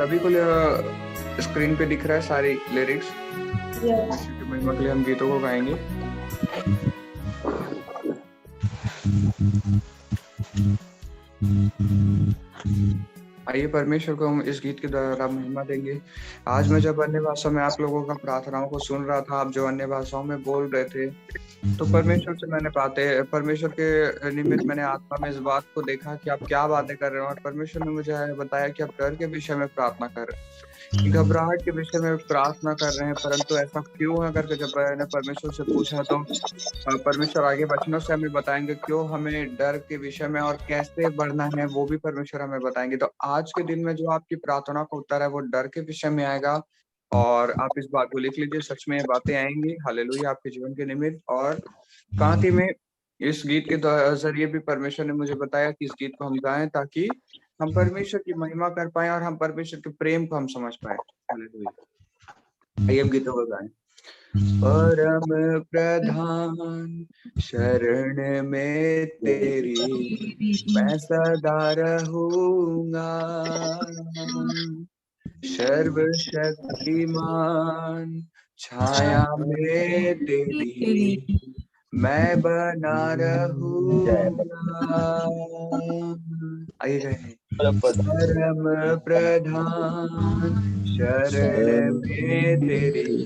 सभी को स्क्रीन पे दिख रहा है सारी लिरिक्स। Yes. महिमा के लिए हम गीतों को गाएंगे। आइए परमेश्वर को हम इस गीत के द्वारा महिमा देंगे। आज मैं जब अन्य भाषा में आप लोगों का प्रार्थनाओं को सुन रहा था, आप जो अन्य भाषाओं में बोल रहे थे, तो परमेश्वर से मैंने परमेश्वर के निमित्त मैंने आत्मा में इस बात को देखा कि आप क्या बातें कर रहे हो। और परमेश्वर ने मुझे बताया कि आप डर के विषय में प्रार्थना कर रहे हैं, कि घबराहट के विषय में प्रार्थना कर रहे हैं, परंतु ऐसा क्यों है करके जब मैंने परमेश्वर से पूछा तो परमेश्वर आगे वचनों से हमें बताएंगे क्यों हमें डर के विषय में और कैसे बढ़ना है, वो भी परमेश्वर हमें बताएंगे। तो आज के दिन में जो आपकी प्रार्थना का उत्तर है वो डर के विषय में आएगा, और आप इस बात को लिख लीजिए, सच में ये बातें आएंगी। हालेलुया आपके जीवन के निमित्त। और साथ ही में इस गीत के जरिए भी परमेश्वर ने मुझे बताया कि इस गीत को हम गाएं ताकि हम परमेश्वर की महिमा कर पाए और हम परमेश्वर के प्रेम को हम समझ पाए। हालेलुया। आइए हम गीतों को गाएं। परम प्रधान शरण में तेरी मैं सदा रहूंगा, सर्वशक्तिमान छाया में तेरी मैं बना रहूंगा। आइए कहें, परम प्रधान शरण में तेरी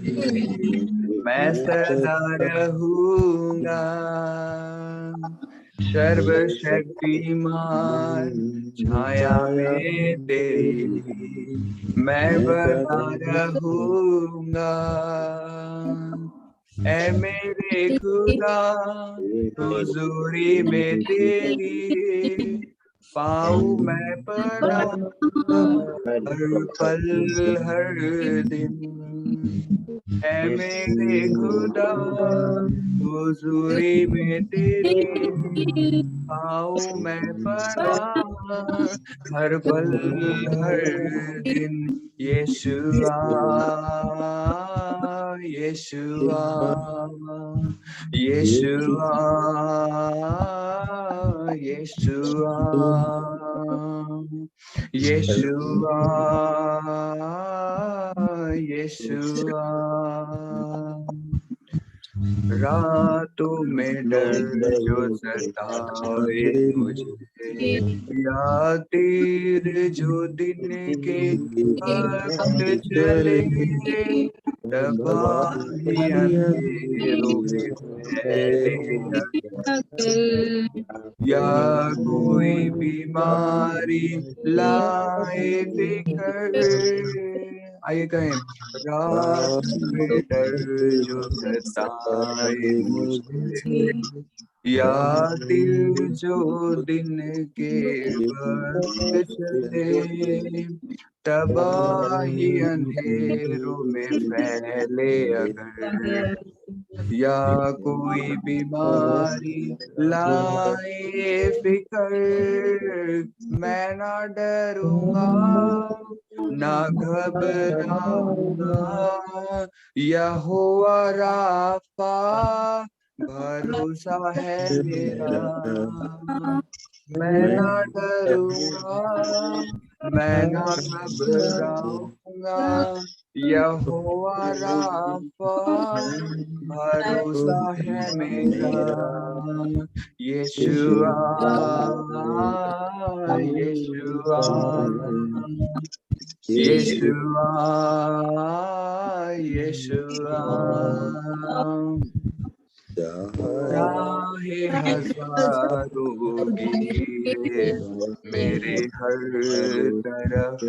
मैं सदा रहूंगा, सर्वशक्तिमान छाया में तेरी मैं बना रहूंगा। ऐ मेरे खुदा हुजूरी में तेरी पाऊं मैं पना हर पल हर दिन। ऐ मेरे खुदा हुजूरी में तेरी पाऊं मैं पना हर पल हर दिन। यीशुआ यीशुआ यीशुआ यीशुआ यीशुआ यीशुआ। रातों में डर जो सताए मुझे, या तीर जो दिन के वक्त चले, तबाही अंधेरों में फैले या कोई बीमारी लाए फिकर। आइए कहें, रात में डर जो सताए मुझे, या दिल जो दिन के वक्त चले, तबाही अंधेरों में फैले अगर, या कोई बीमारी लाए फिकर, मैं ना डरूंगा ना घबराऊंगा। यहोवा राफा भरोसा है मेरा, मैं ना डरूंगा मैं ना घबराऊंगा। यहोवा राफा भरोसा है मेरा। यीशुआ यीशुआ यीशुआ यीशुआ। राहे हजारों गिरे मेरे हर तरफ,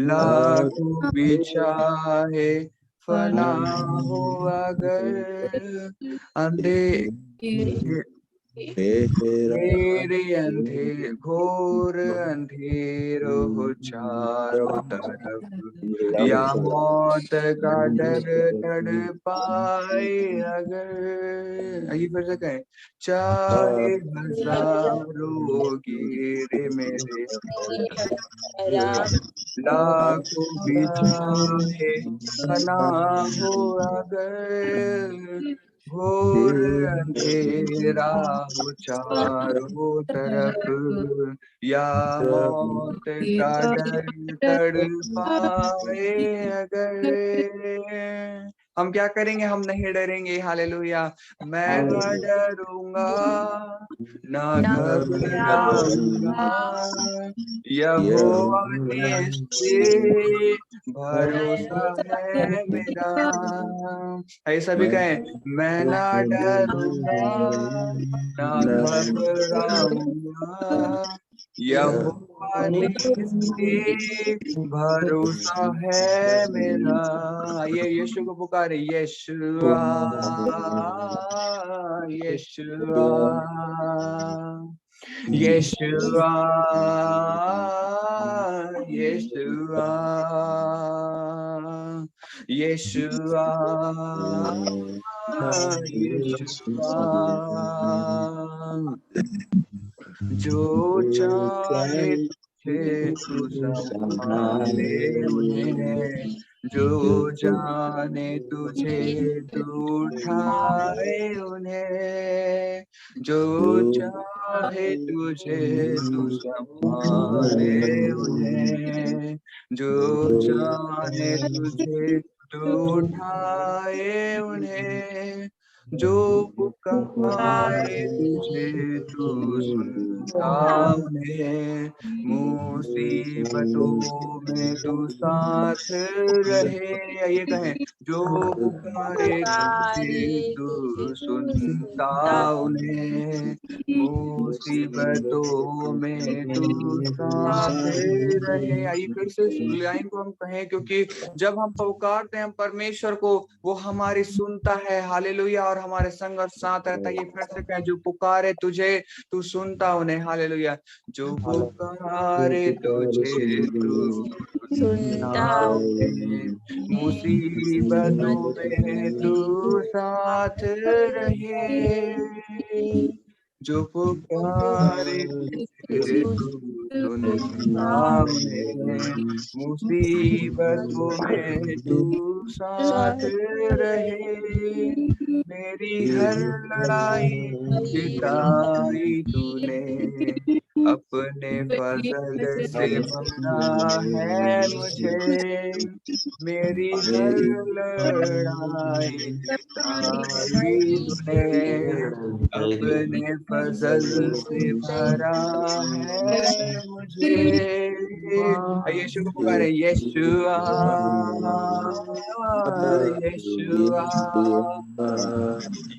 लाखों बिछाए फना हो अगर, अंधे मेरे घोर अंधेरो हो चारों तरफ, या मौत का डर तड़ पाए अगर। आइए फिर से कहें, चाहे हजारों गिरे मेरे लाखों बिछाए फना हो अगर, घोर अंधेरा हो चारों तरफ, या मौत का डर तड़पाए अगर, हम क्या करेंगे? हम नहीं डरेंगे। हालेलुया। मैं ना डरूंगा, ना घबराऊंगा, यहोवा निस्से भरोसा है मेरा। ऐसा भी कहें, मैं ना डरूंगा, ना घबराऊंगा, यहोवा निस्से भरोसा है मेरा। ये यीशु को पुकारे, यीशुआ यीशुआ यीशुआ यीशुआ यीशुआ यीशुआ, जो चाहे तुझे तू संभाले उन्हें, जो जाने तुझे तू उठाए उन्हें, जो चाहे तुझे तू संभाले उन्हें, जो जाने तुझे तू उठाए उन्हें, जो पुकारे तुझे तू सुनता उन्हें, मुसीबतों में तू साथ रहे। ये कहें, जो पुकारे तुझे तू सुनता उन्हें, मुसीबतों में तू साथ रहे। आइए फिर से इस लाइन को हम कहें, क्योंकि जब हम पुकारते हैं परमेश्वर को, वो हमारी सुनता है। हालेलुया। और हमारे संग और साथ रहता है। ये फिर से कहें, जो पुकारे तुझे तू सुनता उन्हें। हालेलुया। जो पुकारे तुझे तू सुनता उन्हें, मुसीबतों में तू साथ रहे, जो पुकारे तुझे तू सुनता उन्हें, मुसीबतों में तू साथ रहे, मेरी हर लड़ाई जिताई तूने, अपने फजल से भरा है मुझे, मेरी हर लड़ाई जिताई तूने, अपने फजल से भरा है मुझे। यीशु को पुकारे, यीशुआ यीशुआ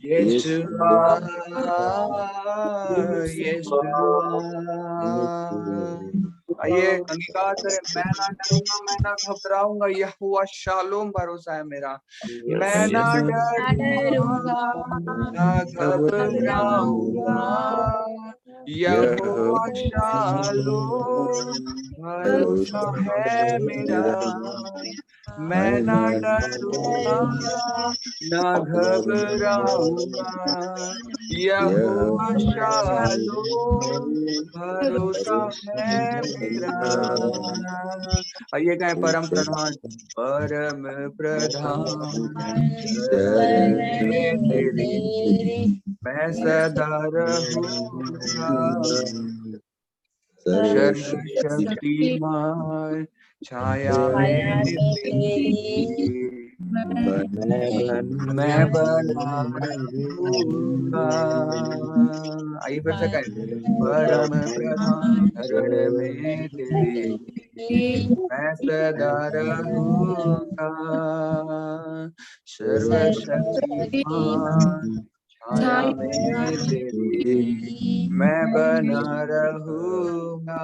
यीशुआ यीशुआ। आइए अंगीकार करें, मैं ना डरूंगा, मैं ना घबराऊंगा, यहोवा शालोम भरोसा है मेरा। मैं ना डरूंगा, ना घबराऊंगा, यहोवा शालोम भरोसा है मेरा। मैं ना डरूंगा, ना घबराऊंगा, यहोवा शालोम भरोसा है मेरा। आइए कहें, परम प्रधान, परम प्रधान शरण में तेरी मैं सदा रहूंगा, सर्वशक्तिमान छाया में तेरी मैं बना रहूंगा। आइए फिर से कहें, परम प्रधान शरण में तेरी मैं सदा रहूंगा, सर्वशक्तिमान छाया में तेरी मैं बना रहूंगा।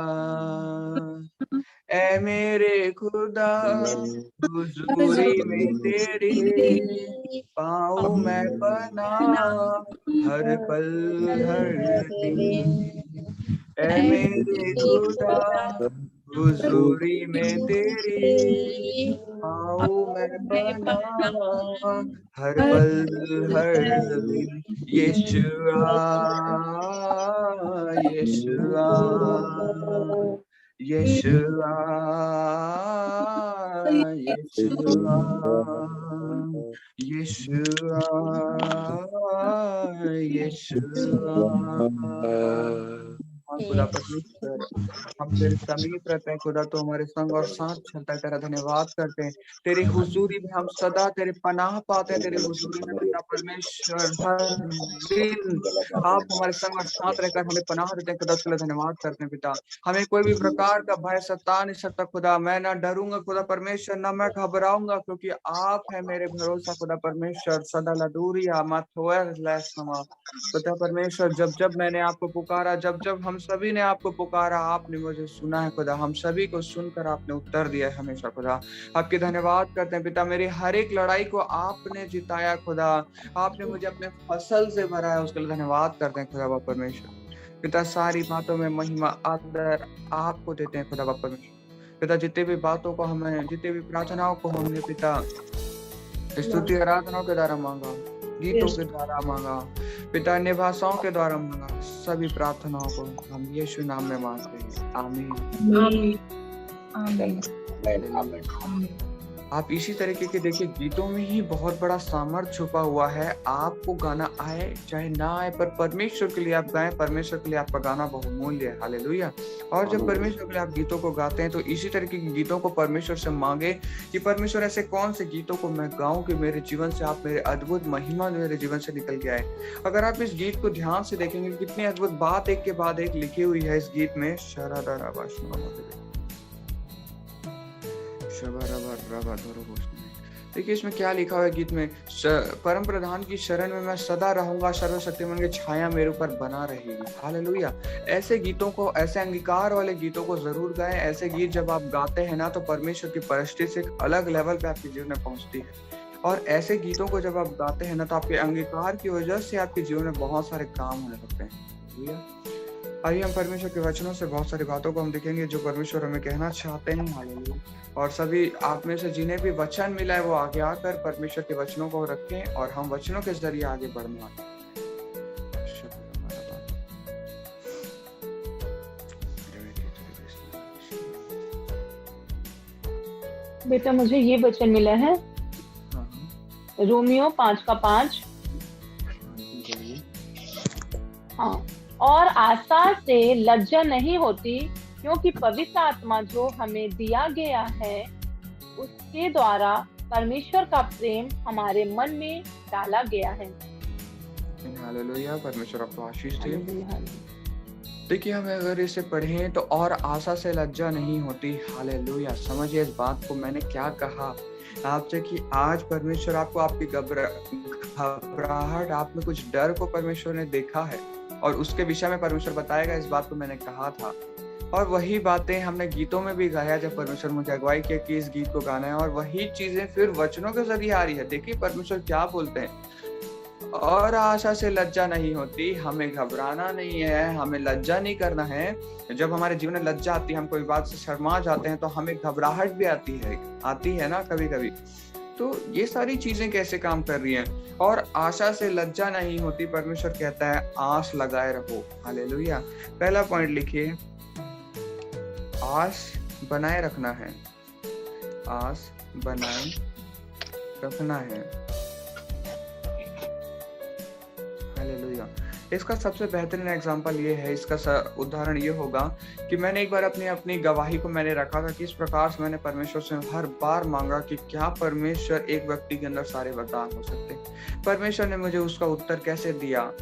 ऐ मेरे खुदा हुजूरी में तेरी पाऊं मैं पना हर पल हर दिन। ऐ मेरे खुदा हुजूरी में तेरी पाऊं मैं पना हर पल हर दिन। यीशुआ यीशुआ यीशुआ यीशुआ यीशुआ, यीशुआ। हाँ खुदा परमेश्वर, हम तेरे समीप रहते हैं खुदा, तो हमारे संग और साथ चलता है। तेरा धन्यवाद करते हैं। तेरी हुजूरी में हम सदा तेरे पनाह पाते हैं। तेरी हुजूरी में पिता परमेश्वर हर दिन आप हमारे संग और साथ रहकर हमें पनाह देते हैं खुदा, उसके लिए धन्यवाद करते हैं पिता। हमें कोई भी प्रकार का भय सता नहीं सकता खुदा। मैं ना डरूंगा खुदा परमेश्वर, ना मैं घबराऊंगा, क्योंकि आप है मेरे भरोसा खुदा परमेश्वर। सदा लदूरिया माथोर लैसमा खुदा परमेश्वर, जब जब मैंने आपको पुकारा, जब जब हम सभी ने आपको पुकारा, आपने मुझे सुना है खुदा। हम सभी को सुनकर आपने उत्तर दिया है हमेशा खुदा। आपके धन्यवाद करते हैं पिता। मेरी हर एक लड़ाई को आपने जिताया खुदा। आपने मुझे अपने फसल से भरा है, उसके लिए धन्यवाद करते हैं खुदा बाप परमेश्वर। पिता सारी बातों में महिमा आदर आपको देते हैं खुदा बाप परमेश्वर। पिता जितने भी बातों को हमें, जितने भी प्रार्थनाओं को हमने पिता स्तुति आराधनाओं के द्वारा मांगा, गीतों के द्वारा मांगा, पिता अन्य भाषाओं के द्वारा मांगा, सभी प्रार्थनाओं को हम यीशु नाम में मांगते हैं। आमीन। आप इसी तरीके के देखिए, गीतों में ही बहुत बड़ा सामर्थ्य छुपा हुआ है। आपको गाना आए चाहे ना आए, पर परमेश्वर के लिए आप गाएं। परमेश्वर के लिए आपका गाना बहुमूल्य है। हालेलुया। और जब परमेश्वर के लिए आप गीतों को गाते हैं, तो इसी तरीके के गीतों को परमेश्वर से मांगे कि परमेश्वर ऐसे कौन से गीतों को मैं गाऊं कि मेरे जीवन से आप मेरे अद्भुत महिमा मेरे जीवन से निकल के आए। अगर आप इस गीत को ध्यान से देखेंगे, कितनी अद्भुत बात एक के बाद एक लिखी हुई है इस गीत में। देखिए इसमें क्या लिखा हुआ है गीत में। परम प्रधान की शरण में मैं सदा रहूंगा, सर्वशक्तिमान की छाया मेरे ऊपर बना रहेगी। हालेलुया। ऐसे गीतों को, ऐसे अंगीकार वाले गीतों को जरूर गाएं। ऐसे गीत जब आप गाते हैं ना, तो परमेश्वर की परिस्थिति से एक अलग लेवल पे आपके जीवन में पहुंचती है। और ऐसे गीतों को जब आप गाते हैं ना, तो आपके अंगीकार की वजह से आपके जीवन में बहुत सारे काम होने लगते हैं। आइए हम परमेश्वर के वचनों से बहुत सारी बातों को हम देखेंगे जो परमेश्वर हमें कहना चाहते हैं। हालेलुया। और सभी आप में से जिन्हें भी वचन मिला है, वो आगे आकर परमेश्वर के वचनों को रखें और हम वचनों के जरिए आगे बढ़ना। बेटा मुझे ये वचन मिला है, रोमियो 5:5। हाँ, और आशा से लज्जा नहीं होती, क्योंकि पवित्र आत्मा जो हमें दिया गया है, उसके द्वारा परमेश्वर का प्रेम हमारे मन में डाला गया है। हालेलुया। परमेश्वर आपको आशीष दे। देखिए हमें अगर इसे पढ़ें तो और आशा से लज्जा नहीं होती। हालेलुया। समझिए इस बात को मैंने क्या कहा आपसे कि आज परमेश्वर आपको आपकी घबराहट, आप में कुछ डर को परमेश्वर ने देखा है और उसके विषय में परमेश्वर बताएगा। इस बात को मैंने कहा था और वही बातें हमने गीतों में भी गाया जब परमेश्वर मुझे अगुवाई किया कि इस गीत को गाना है, और वही चीजें फिर वचनों के जरिए आ रही है। देखिए परमेश्वर क्या बोलते हैं, और आशा से लज्जा नहीं होती। हमें घबराना नहीं है, हमें लज्जा नहीं करना है। जब हमारे जीवन में लज्जा आती है, हम कोई बात से शर्मा जाते हैं, तो हमें घबराहट भी आती है ना कभी कभी। तो ये सारी चीजें कैसे काम कर रही हैं। और आशा से लज्जा नहीं होती, परमेश्वर कहता है आस लगाए रहो। हालेलुया। पहला पॉइंट लिखिए, आस बनाए रखना है। आस बनाए रखना है। हालेलुया। इसका सबसे बेहतरीन एग्जांपल ये है, इसका उदाहरण ये होगा कि मैंने एक बार अपनी गवाही को मैंने रखा था कि इस प्रकार से मैंने परमेश्वर से हर बार मांगा कि क्या परमेश्वर एक व्यक्ति के अंदर सारे वरदान हो सकते। परमेश्वर ने मुझे उसका उत्तर कैसे दिया।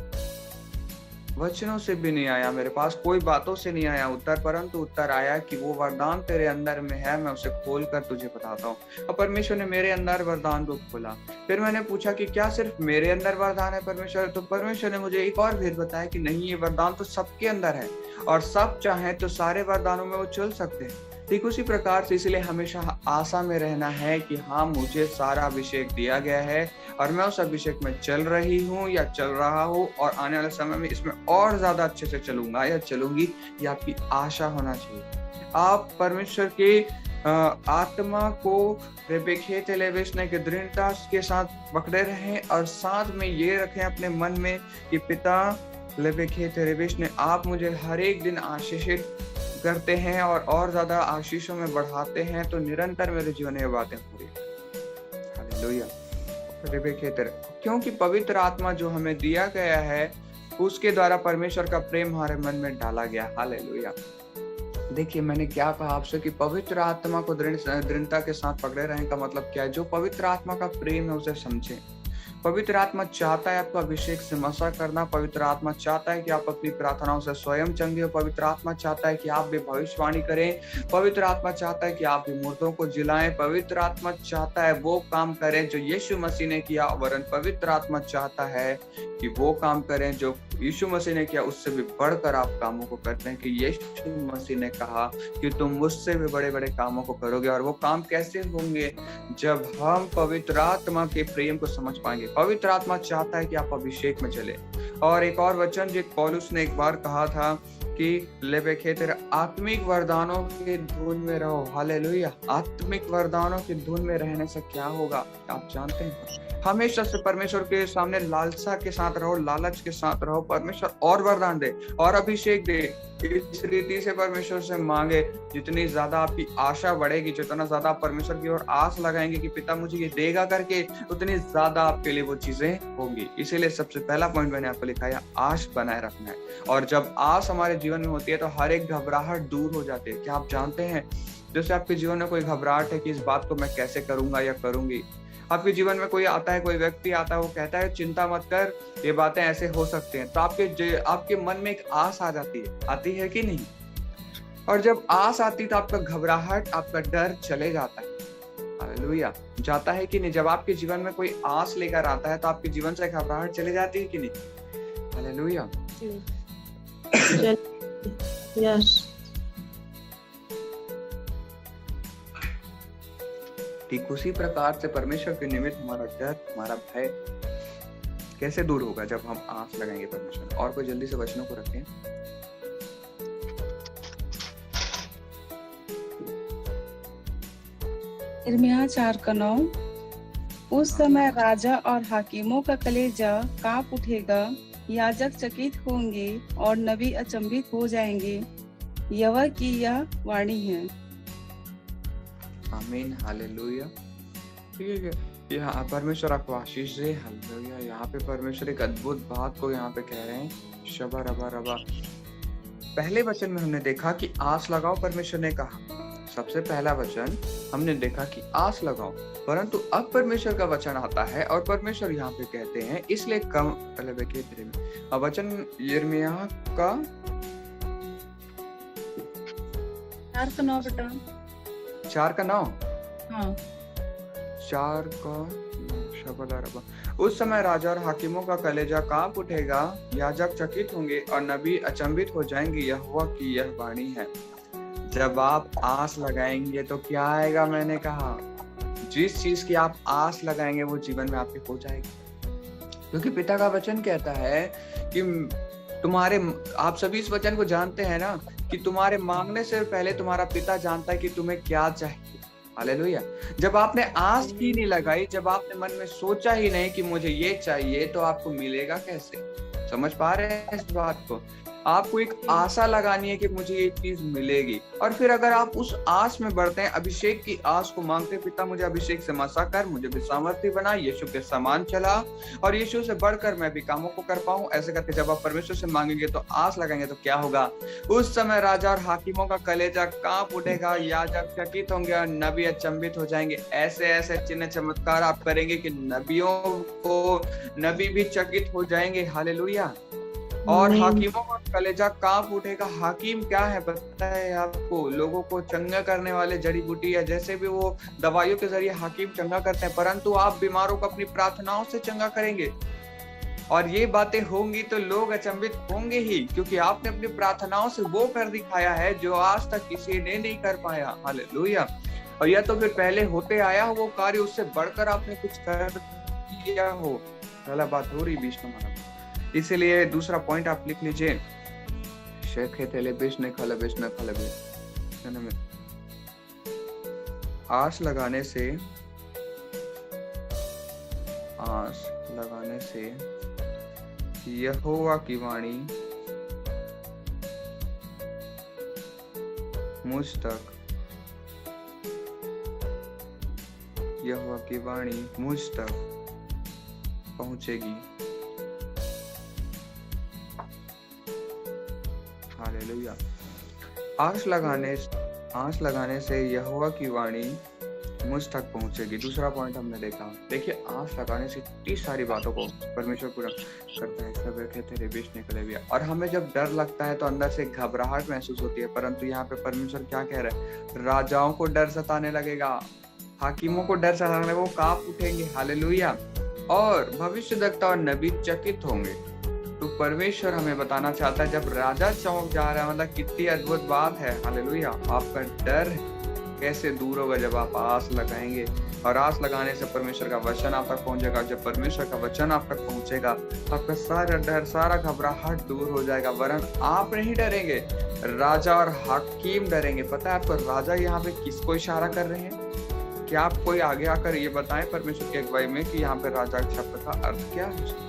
वचनों से भी नहीं आया, मेरे पास कोई बातों से नहीं आया उत्तर, परंतु उत्तर आया कि वो वरदान तेरे अंदर में है, मैं उसे खोल कर तुझे बताता हूँ। और परमेश्वर ने मेरे अंदर वरदान को खोला। फिर मैंने पूछा कि क्या सिर्फ मेरे अंदर वरदान है परमेश्वर, तो परमेश्वर ने मुझे एक और भेद बताया कि नहीं, ये वरदान तो सबके अंदर है और सब चाहे तो सारे वरदानों में वो चल सकते हैं। ठीक उसी प्रकार से इसलिए हमेशा आशा में रहना है कि हाँ, मुझे सारा अभिषेक दिया गया है और मैं उस अभिषेक में चल रही हूँ या चल रहा हूँ, और आने वाले समय में इसमें और ज्यादा अच्छे से चलूंगा या चलूंगी। ये आपकी आशा होना चाहिए। आप परमेश्वर के आत्मा को रेबेखे लेवेशने के दृढ़ता के साथ पकड़े रहें और साथ में ये रखें अपने मन में कि पिता लेबेखे रेबेश ने आप मुझे हर एक दिन आशीषित करते हैं और ज्यादा आशीषों में बढ़ाते हैं, तो निरंतर मेरे जीवन में बातें पूरी। हालेलुया। रिबेकेतर, क्योंकि पवित्र आत्मा जो हमें दिया गया है, उसके द्वारा परमेश्वर का प्रेम हमारे मन में डाला गया। हालेलुया। देखिए, मैंने क्या कहा आपसे कि पवित्र आत्मा को दृढ़ता के साथ पकड़े रहने का मतलब क्या है? जो पवित्र आत्मा का प्रेम है उसे समझें। पवित्र आत्मा चाहता है आपको अभिषेक से मसा करना। पवित्र आत्मा चाहता है कि आप अपनी प्रार्थनाओं से स्वयं चंगे हो। पवित्र आत्मा चाहता है कि आप भी भविष्यवाणी करें। पवित्र आत्मा चाहता है कि आप भी मुर्दों को जिलाएं। पवित्र आत्मा चाहता है वो काम करें जो यीशु मसीह ने किया, वरन पवित्र आत्मा चाहता है कि वो काम करें जो यीशु मसीह ने किया, उससे भी बढ़कर आप कामों को करते हैं। कि यीशु मसीह ने कहा कि तुम मुझसे भी बड़े बड़े कामों को करोगे। और वो काम कैसे होंगे? जब हम पवित्र आत्मा के प्रेम को समझ पाएंगे। पवित्र आत्मा चाहता है कि आप अभिषेक में चले। और एक और वचन जो पौलुस ने एक बार कहा था कि लेबेखेतर, आत्मिक वरदानों के धुन में रहो। हालेलुया। आत्मिक वरदानों की धुन में रहने से क्या होगा आप जानते हैं? हमेशा से परमेश्वर के सामने लालसा के साथ रहो, लालच के साथ रहो। परमेश्वर और वरदान दे और अभिषेक दे। इस रीति से परमेश्वर से मांगे। जितनी ज्यादा आपकी आशा बढ़ेगी, जितना ज्यादा आप परमेश्वर की ओर आस लगाएंगे कि पिता मुझे ये देगा करके, उतनी ज्यादा आपके लिए वो चीजें होंगी। इसीलिए सबसे पहला पॉइंट मैंने आपको लिखाया, आश बनाए रखना है। और जब आस हमारे जीवन में होती है तो हर एक घबराहट दूर हो जाती है। क्या आप जानते हैं, जैसे आपके जीवन में कोई घबराहट है कि इस बात को मैं कैसे करूंगा या करूंगी। आपके जीवन में कोई आता है, कोई व्यक्ति आता है, वो कहता है चिंता मत कर, ये बातें ऐसे हो सकते हैं, तो आपके मन में एक आस आ जाती है। आती है कि नहीं? और जब आस आती तो आपका घबराहट, आपका डर चले जाता है। हालेलुया। जाता है कि नहीं? जब आपके जीवन में कोई आस लेकर आता है तो आपके जीवन से घबराहट चले जाती है कि नहीं? हालेलुया। यस। ठीक उसी प्रकार से परमेश्वर के निमित्त हमारा डर, हमारा भय कैसे दूर होगा? जब हम आस लगाएंगे परमेश्वर। और कोई जल्दी से वचनों को रखें। यिर्मयाह 4:9। उस समय राजा और हाकिमों का कलेजा कांप उठेगा, याजक चकित होंगे और नबी अचंभित हो जाएंगे। यहोवा की यह वाणी है। आमीन। हालेलुया। ठीक है, यहाँ परमेश्वर आपको आशीष दे। हालेलुया। यहाँ पे परमेश्वर एक अद्भुत बात को यहाँ पे कह रहे हैं। शबा रबा रबा। पहले वचन में हमने देखा कि आस लगाओ, परमेश्वर ने कहा। सबसे पहला वचन हमने देखा कि आस लगाओ, परंतु अब परमेश्वर का वचन आता है और परमेश्वर यहाँ पे कहते हैं, इसलिए कम वचन यिर्मयाह का 4:9 बेटा। 4:9। हाँ। 4:9। उस समय राजा और हाकिमों का कलेजा कांप उठेगा, याजक चकित होंगे और नबी अचंभित हो जाएंगे। यहोवा की यह वाणी है। जब आप आस लगाएंगे तो क्या आएगा? मैंने कहा, जिस चीज की आप आस लगाएंगे वो जीवन में आपके हो जाएगी। क्योंकि पिता का वचन कहता है कि आप सभी इस वचन को जानते हैं ना, कि तुम्हारे मांगने से पहले तुम्हारा पिता जानता है कि तुम्हें क्या चाहिए। हालेलुया। जब आपने आस ही नहीं लगाई, जब आपने मन में सोचा ही नहीं कि मुझे ये चाहिए, तो आपको मिलेगा कैसे? समझ पा रहे हैं इस बात को? आपको एक आशा लगानी है कि मुझे ये चीज मिलेगी। और फिर अगर आप उस आस में बढ़ते हैं, अभिषेक की आस को मांगते, पिता मुझे अभिषेक से मसा कर, मुझे भी सामर्थ्य बना, यीशु के समान चला और यीशु से बढ़कर मैं भी कामों को कर पाऊं। ऐसे करके जब आप परमेश्वर से मांगेंगे तो आस लगाएंगे तो क्या होगा? उस समय राजा और हाकिमों का कलेजा कांप उठेगा, याजक चकित होंगे और नबी अचंभित हो जाएंगे। ऐसे ऐसे चिन्ह चमत्कार आप करेंगे कि नबी भी चकित हो जाएंगे। हालेलुया। और हाकिमों का कलेजा कांप उठेगा। हाकिम क्या है पता है आपको? लोगों को चंगा करने वाले जड़ी बूटी है। जैसे भी वो दवाइयों के जरिए हाकिम चंगा करते हैं, परंतु आप बीमारों को अपनी प्रार्थनाओं से चंगा करेंगे। और ये बातें होंगी तो लोग अचंभित होंगे ही, क्योंकि आपने अपनी प्रार्थनाओं से वो कर दिखाया है जो आज तक किसी ने नहीं कर पाया। हालेलुया। और या तो फिर पहले होते आया हो वो कार्य, उससे बढ़कर आपने कुछ कर दिया हो। पहला बात हो रही बीच में। इसीलिए दूसरा पॉइंट आप लिख लीजिए, आस लगाने से यहोवा की वाणी मुझ तक, यहोवा की वाणी मुझ तक पहुंचेगी। हालेलुया। आस लगाने से यहोवा की वाणी मुझ तक पहुंचेगी। दूसरा पॉइंट हमने देखा, देखिए आस लगाने से इतनी सारी बातों को परमेश्वर पूरा करता है। सब तेरे बीच निकले भी। और हमें जब डर लगता है तो अंदर से घबराहट महसूस होती है, परंतु यहाँ पे परमेश्वर क्या कह रहा है, राजाओं को डर सताने लगेगा, हाकिमों को डर सताने लगेगा, वो कांप उठेंगे। हालेलुया। और भविष्यद्वक्ता और नबी चकित होंगे। तो परमेश्वर हमें बताना चाहता है, जब राजा चौंक जा रहा है, मतलब कितनी अद्भुत बात है। हालेलुया। आपका डर कैसे दूर होगा जब आप आस लगाएंगे, और आस लगाने से परमेश्वर का वचन आप तक पहुंचेगा। जब परमेश्वर का वचन आप तक पहुंचेगा, आपका सारा डर, सारा घबराहट दूर हो जाएगा। वरन आप नहीं डरेंगे, राजा और हाकिम डरेंगे। पता है आपको राजा यहाँ पे किसको इशारा कर रहे हैं? क्या आप कोई आगे आकर ये बताएं परमेश्वर की अगुवाई में कि यहाँ पे राजा शब्द का अर्थ क्या हो सकता है?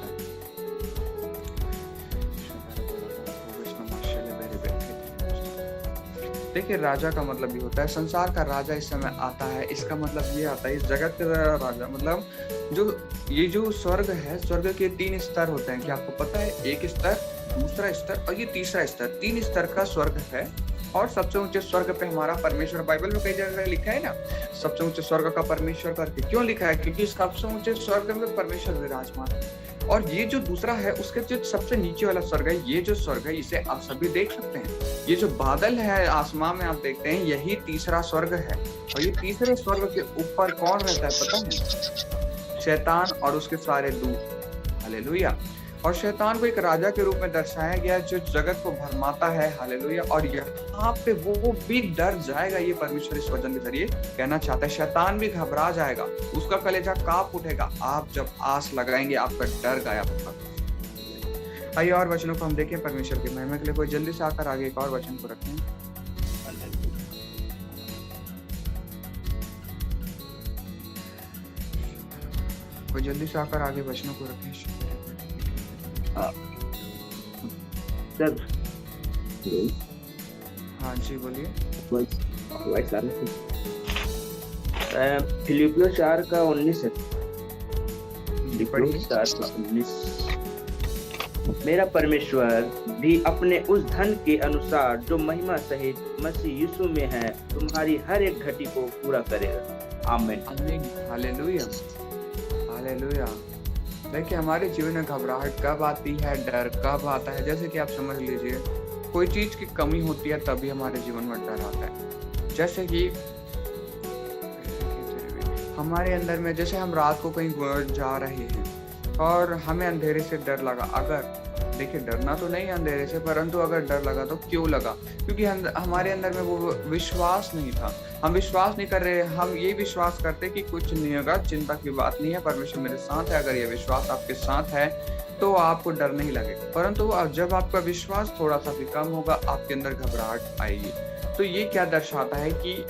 देखिए राजा का मतलब ये होता है, संसार का राजा इस समय आता है, इसका मतलब ये आता है इस जगत का राजा, मतलब जो स्वर्ग है, स्वर्ग के 3 स्तर होते हैं। क्या आपको पता है? एक स्तर, दूसरा स्तर और ये तीसरा स्तर। 3 स्तर का स्वर्ग है। और सबसे ऊंचे स्वर्ग पे हमारा परमेश्वर, बाइबल में कई जगह लिखा है ना, सबसे ऊंचे स्वर्ग का परमेश्वर करके। क्यों लिखा है? क्योंकि सबसे ऊंचे स्वर्ग में परमेश्वर विराजमान है। और ये जो दूसरा है, उसके जो सबसे नीचे वाला स्वर्ग है, ये जो स्वर्ग है, इसे आप सभी देख सकते हैं। ये जो बादल है आसमान में आप देखते हैं, यही तीसरा स्वर्ग है। और ये तीसरे स्वर्ग के ऊपर कौन रहता है पता है? शैतान और उसके सारे दूत। हालेलुया। और शैतान को एक राजा के रूप में दर्शाया गया है, जो जगत को भरमाता है। हालेलुया। और यहाँ पे वो भी डर जाएगा। ये परमेश्वर इस वचन के जरिए कहना चाहता है। शैतान भी घबरा जाएगा, उसका कलेजा कांप उठेगा। आप जब आस लगाएंगे, आपका डर गायब होगा। आइए और वचनों को हम देखें परमेश्वर की महिमा के लिए। कोई जल्दी से आकर आगे एक और वचन को रखें। कोई जल्दी से आकर आगे वचनों को रखें। हाँ जी बोलिए। फिलिपियों 4 का 19 है। फिलिपियों 4 का 19। मेरा परमेश्वर भी अपने उस धन के अनुसार जो महिमा सहित मसीह यीशु में है, तुम्हारी हर एक घटी को पूरा करेगा। आमीन। हालेलुया। हालेलुया। देखिए हमारे जीवन में घबराहट कब आती है, डर कब आता है? जैसे कि आप समझ लीजिए, कोई चीज की कमी होती है तभी हमारे जीवन में डर आता है। जैसे कि हमारे अंदर में, जैसे हम रात को कहीं जा रहे हैं और हमें अंधेरे से डर लगा। अगर देखिए डरना तो नहीं अंधेरे से, परंतु अगर डर लगा तो क्यों लगा? क्योंकि हमारे अंदर में वो विश्वास नहीं था। हम विश्वास नहीं कर रहे, हम ये विश्वास करते कि कुछ नहीं होगा, चिंता की बात नहीं है, परमेश्वर मेरे साथ है। अगर ये विश्वास आपके साथ है तो आपको डर नहीं लगेगा। परंतु जब आपका विश्वास थोड़ा सा भी कम होगा, आपके अंदर घबराहट आएगी। तो ये क्या दर्शाता है कि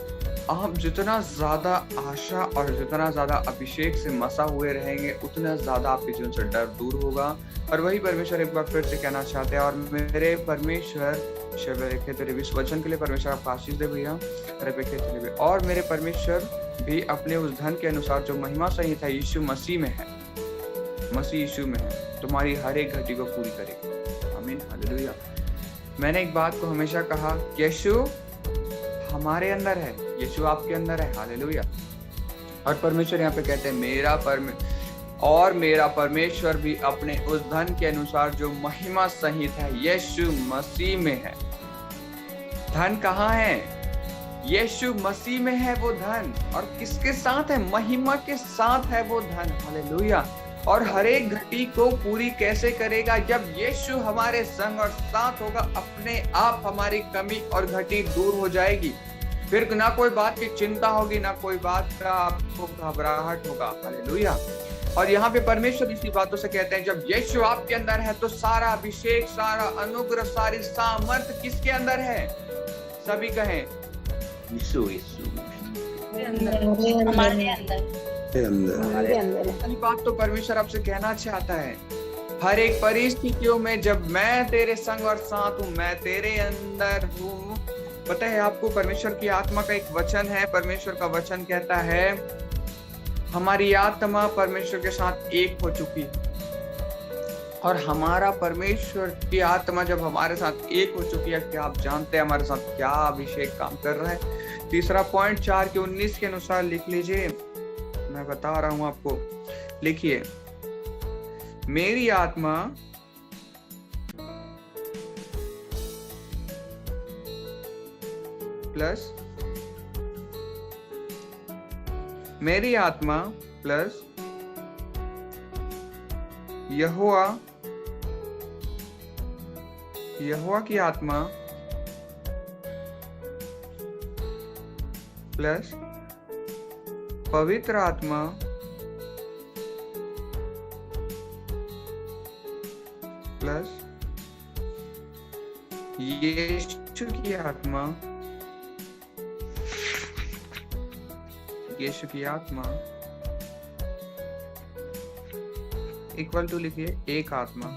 आप जितना ज्यादा आशा और जितना ज्यादा अभिषेक से मसा हुए रहेंगे, उतना ज्यादा आपके जीवन से डर दूर होगा। और वही परमेश्वर एक बार फिर से कहना चाहते हैं। और मेरे परमेश्वर इस वचन के लिए परमेश्वर आपको आशीष दे भैया। और मेरे परमेश्वर भी अपने उस धन के अनुसार जो महिमा सहित है यीशु मसीह में है, मसीह यीशु में है, तुम्हारी हर एक घटी को पूरी करेगी। आमीन। हालेलुया। मैंने एक बात को हमेशा कहा, यीशु हमारे अंदर है, यीशु आपके अंदर है। हालेलुया। और परमेश्वर यहाँ पे कहते हैं मेरा परमेश्वर भी अपने उस धन के अनुसार जो महिमा सहित है यीशु मसीह में है। धन कहाँ है? यीशु मसीह में है वो धन। और किसके साथ है? महिमा के साथ है वो धन। हालेलुया। और हर एक घटी को पूरी कैसे करेगा? जब यीशु हमारे संग और साथ होगा, अपने आप हमारी कमी और घटी दूर हो जाएगी। फिर ना कोई बात की चिंता होगी, ना कोई बात का आपको घबराहट होगा। हालेलुया। और यहाँ पे परमेश्वर इसी बातों से कहते हैं, जब यीशु आपके अंदर है तो सारा अभिषेक, सारा अनुग्रह, सारी सामर्थ किसके अंदर है? सभी कहें यीशु। हमारे अंदर। ये बात तो परमेश्वर आपसे कहना चाहता है। हर एक परिस्थितियों में जब मैं तेरे संग और साथ हूँ, मैं तेरे अंदर हूँ। पता है आपको, परमेश्वर की आत्मा का एक वचन है। परमेश्वर का वचन कहता है हमारी आत्मा परमेश्वर के साथ एक हो चुकी है। और हमारा परमेश्वर की आत्मा जब हमारे साथ एक हो चुकी है, क्या आप जानते हैं हमारे साथ क्या अभिषेक काम कर रहा है? तीसरा पॉइंट 4:19 के अनुसार लिख लीजिए, मैं बता रहा हूं आपको। लिखिए, मेरी आत्मा प्लस मेरी आत्मा प्लस यहोवा की आत्मा प्लस पवित्र आत्मा प्लस यीशु की आत्मा इक्वल टू लिखिए एक आत्मा।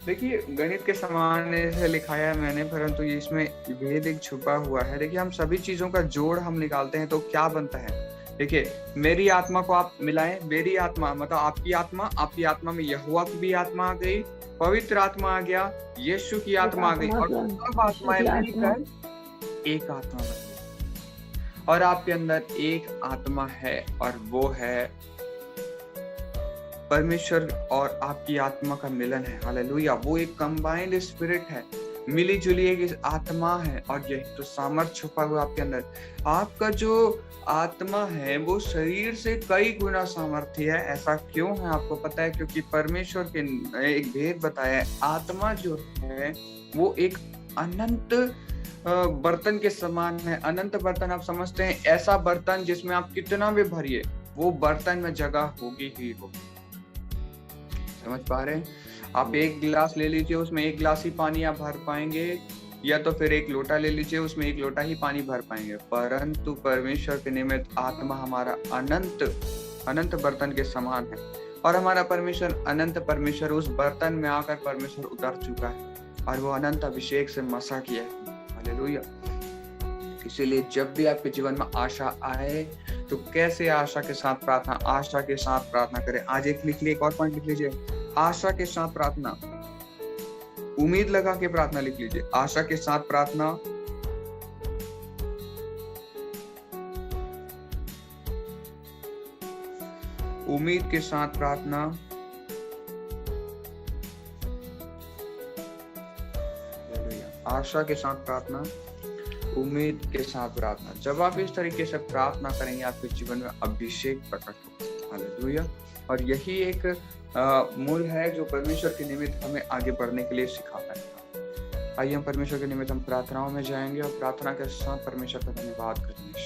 देखिए, गणित के समान से लिखाया है मैंने, परंतु इसमें भेद एक छुपा हुआ है। देखिए, हम सभी चीजों का जोड़ हम निकालते हैं तो क्या बनता है? देखिए, मेरी आत्मा को आप मिलाएं, मेरी आत्मा मतलब आपकी आत्मा में यहोवा की भी आत्मा आ गई, पवित्र आत्मा आ गया, यीशु की आत्मा आ गई, और सब आत्माएं मिलकर एक आत्मा बन गई। और आपके अंदर एक आत्मा है और वो है परमेश्वर और आपकी आत्मा का मिलन है। हालेलुया। वो एक कंबाइंड स्पिरिट है, मिली जुली एक आत्मा है, और यही तो सामर्थ छुपा हुआ आपके अंदर। आपका जो आत्मा है वो शरीर से कई गुना सामर्थ्य है। ऐसा क्यों है आपको पता है? क्योंकि परमेश्वर के एक भेद बताया है, आत्मा जो है वो एक अनंत बर्तन के समान है। अनंत बर्तन आप समझते हैं, ऐसा बर्तन जिसमें आप कितना भी भरिए वो बर्तन में जगह होगी ही होगी। समझ पा रहे हैं? आप एक गिलास ले लीजिए, उसमें एक गिलास ही पानी आप भर पाएंगे, या तो फिर एक लोटा ले लीजिए, उसमें एक लोटा ही पानी भर पाएंगे। परंतु परमेश्वर के निमित्त आत्मा हमारा अनंत बर्तन के समान है, और हमारा परमेश्वर अनंत परमेश्वर उस बर्तन में आकर परमेश्वर उतर चुका है, और वो अनंत अभिषेक से मसा किया है। हालेलुया। इसीलिए जब भी आपके जीवन में आशा आए तो कैसे आशा के साथ प्रार्थना करें। आज एक लिख लीजिए, एक और पॉइंट लिख लीजिए, आशा के साथ प्रार्थना, उम्मीद लगा के प्रार्थना लिख लीजिए। आशा के साथ प्रार्थना, उम्मीद के साथ प्रार्थना, आशा के साथ प्रार्थना, उम्मीद के साथ प्रार्थना। जब आप इस तरीके से प्रार्थना करेंगे आपके जीवन में अभिषेक प्रकट होगा। हालेलुया। और यही एक मूल है जो परमेश्वर के निमित्त हमें आगे बढ़ने के लिए सिखाता है। आइए हम परमेश्वर के निमित्त हम प्रार्थनाओं में जाएंगे और प्रार्थना के साथ परमेश्वर का धन्यवाद करेंगे।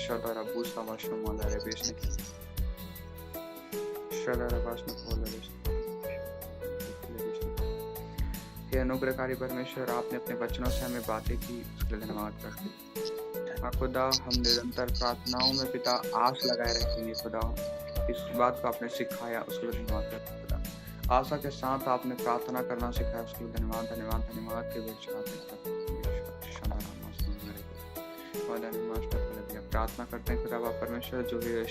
हे अनुग्रहकारी परमेश्वर, आपने अपने वचनों से हमें बातें की, उसके लिए धन्यवाद करते हैं। खुदा, हम निरंतर प्रार्थनाओं में पिता आस लगाए रखेंगे। खुदा, इस बात को आपने सिखाया, उसके लिए धन्यवाद करते हैं। खुदा, आशा के साथ आपने प्रार्थना करना सिखाया, उसके लिए धन्यवाद धन्यवाद धन्यवाद के प्रार्थना करते हैं। खुदा परमेश्वर, जो भी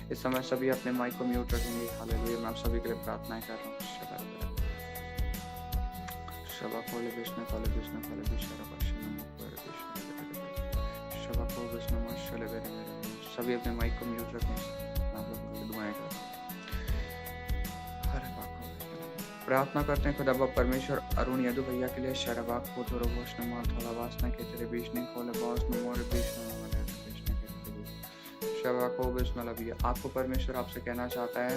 इस समय सभी अपने माइक को म्यूट रखेंगे। हालेलुया। मैं आप सभी के लिए प्रार्थनाएं कर रहा हूँ। सभी अपने माइक को म्यूट रखें। आप लोग दुआएं करें। प्रार्थना करते हैं खुदा परमेश्वर अरुण यदु भैया के लिए। शरबाग को थोड़ा घोषणा मार थोड़ा वासना के तेरे बीच नहीं खोले बॉस में मोर बीच में आपको परमेश्वर आपसे कहना चाहता है।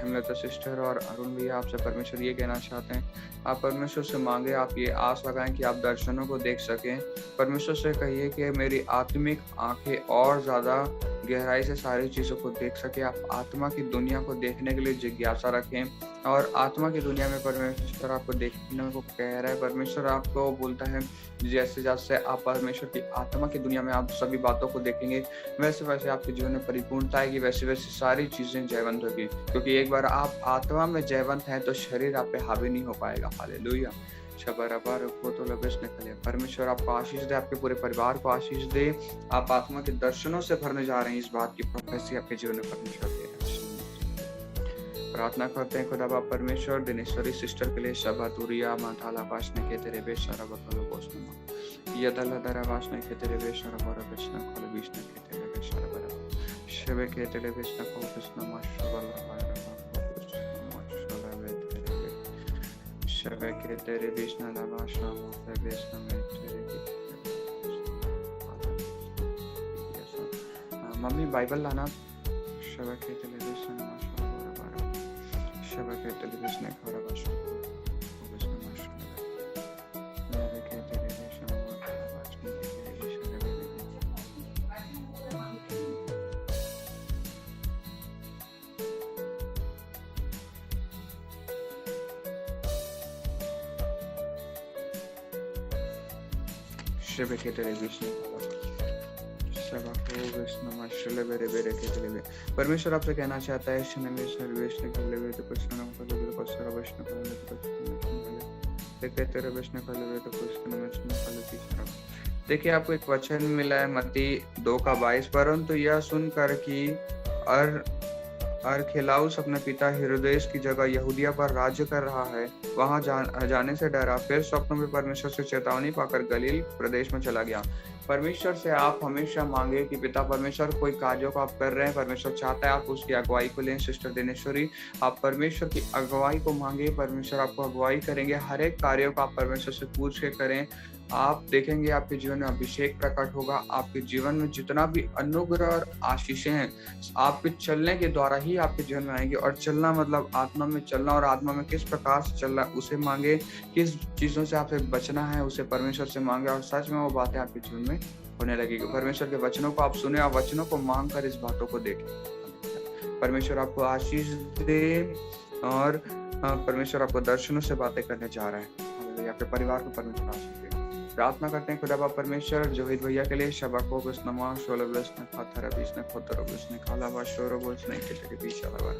हिमलता सिस्टर और अरुण भैया आपसे परमेश्वर ये कहना चाहते हैं, आप परमेश्वर से मांगे, आप ये आस लगाएं कि आप दर्शनों को देख सकें। परमेश्वर से कहिए कि मेरी आत्मिक आंखें और ज्यादा गहराई से सारी चीजों को देख सके। आप आत्मा की दुनिया को देखने के लिए जिज्ञासा रखें, और आत्मा की दुनिया में परमेश्वर आपको देखने को कह रहा है। परमेश्वर आपको बोलता है जैसे जैसे आप परमेश्वर की आत्मा की दुनिया में आप सभी बातों को देखेंगे, वैसे वैसे आपके जीवन में परिपूर्णता आएगी, वैसे वैसे सारी चीजें जयवंत होगी। क्योंकि एक बार आप आत्मा में जयवंत हैं तो शरीर आप पे हावी नहीं हो पाएगा। हालेलुया। शबरबर को तो लबेश निकले। परमेश्वर आपको आशीष दे, आपके पूरे परिवार को आशीष दे। आप आत्मा के दर्शनों से भरने जा रहे हैं, इस बात की प्रोफेसी आपके जीवन में परमेश्वर दे रहा है। प्रार्थना करते हैं खुदा बाप परमेश्वर दिनेश्वरी सिस्टर के लिए। शबा तुरिया माताला वासने के तेरे बेशरा बकलो बोसनमा यदल दरा वासने के तेरे बेशरा बर बेशना खोल विष्णु के तेरे बेशरा बर शबे के तेरे बेशना को विष्णु माशबल शबे के तेरे विष्णु ला वासना मोते बेशना में तेरे मम्मी बाइबल लाना। शबे के तेरे बेशना शबके टेलीविजन ने खरा भाषा विष्णु माशुल मेरे के टेलीविजन में आवाज में टेलीविजन शबके टेलीविजन परमेश्वर आपसे कहना चाहता है देखिए आपको एक वचन मिला है मत्ती 2:22, परंतु यह सुनकर कि अरखेलाउस अपने पिता हेरोदेस की जगह यहूदिया पर राज्य कर रहा है, वहां जाने से डरा। फिर स्वप्न में परमेश्वर से चेतावनी पाकर गलील प्रदेश में चला गया। परमेश्वर से आप हमेशा मांगे कि पिता परमेश्वर कोई कार्यों को आप कर रहे हैं, परमेश्वर चाहता है आप उसकी अगुवाई को लें। सिस्टर दिनेश्वरी, आप परमेश्वर की अगुवाई को मांगे, परमेश्वर आपको अगुवाई करेंगे। हर एक कार्यों को आप परमेश्वर से पूछ के करें। आप देखेंगे आपके जीवन में अभिषेक प्रकट होगा। आपके जीवन में जितना भी अनुग्रह और आशीषें हैं, आपके चलने के द्वारा ही आपके जीवन में आएंगे। और चलना मतलब आत्मा में चलना, और आत्मा में किस प्रकार से चलना उसे मांगे। किस चीजों से आपसे बचना है उसे परमेश्वर से मांगे, और सच में वो बातें आपके जीवन में होने लगेगी। परमेश्वर के वचनों को आप सुने और वचनों को मांग कर इस बातों को देखें। परमेश्वर आपको आशीष दे, और परमेश्वर आपको दर्शनों से बातें करने जा रहा है। आपके परिवार को परमेश्वर आशीष दे। प्रार्थना करते हैं खुदा बाप परमेश्वर जोहित भैया के लिए। शबको बिस्नमा शोलो बिस्ने पत्थर बिस्ने खोतर बिस्ने खाला बा शोरो बिस्ने के तेरे बीच आला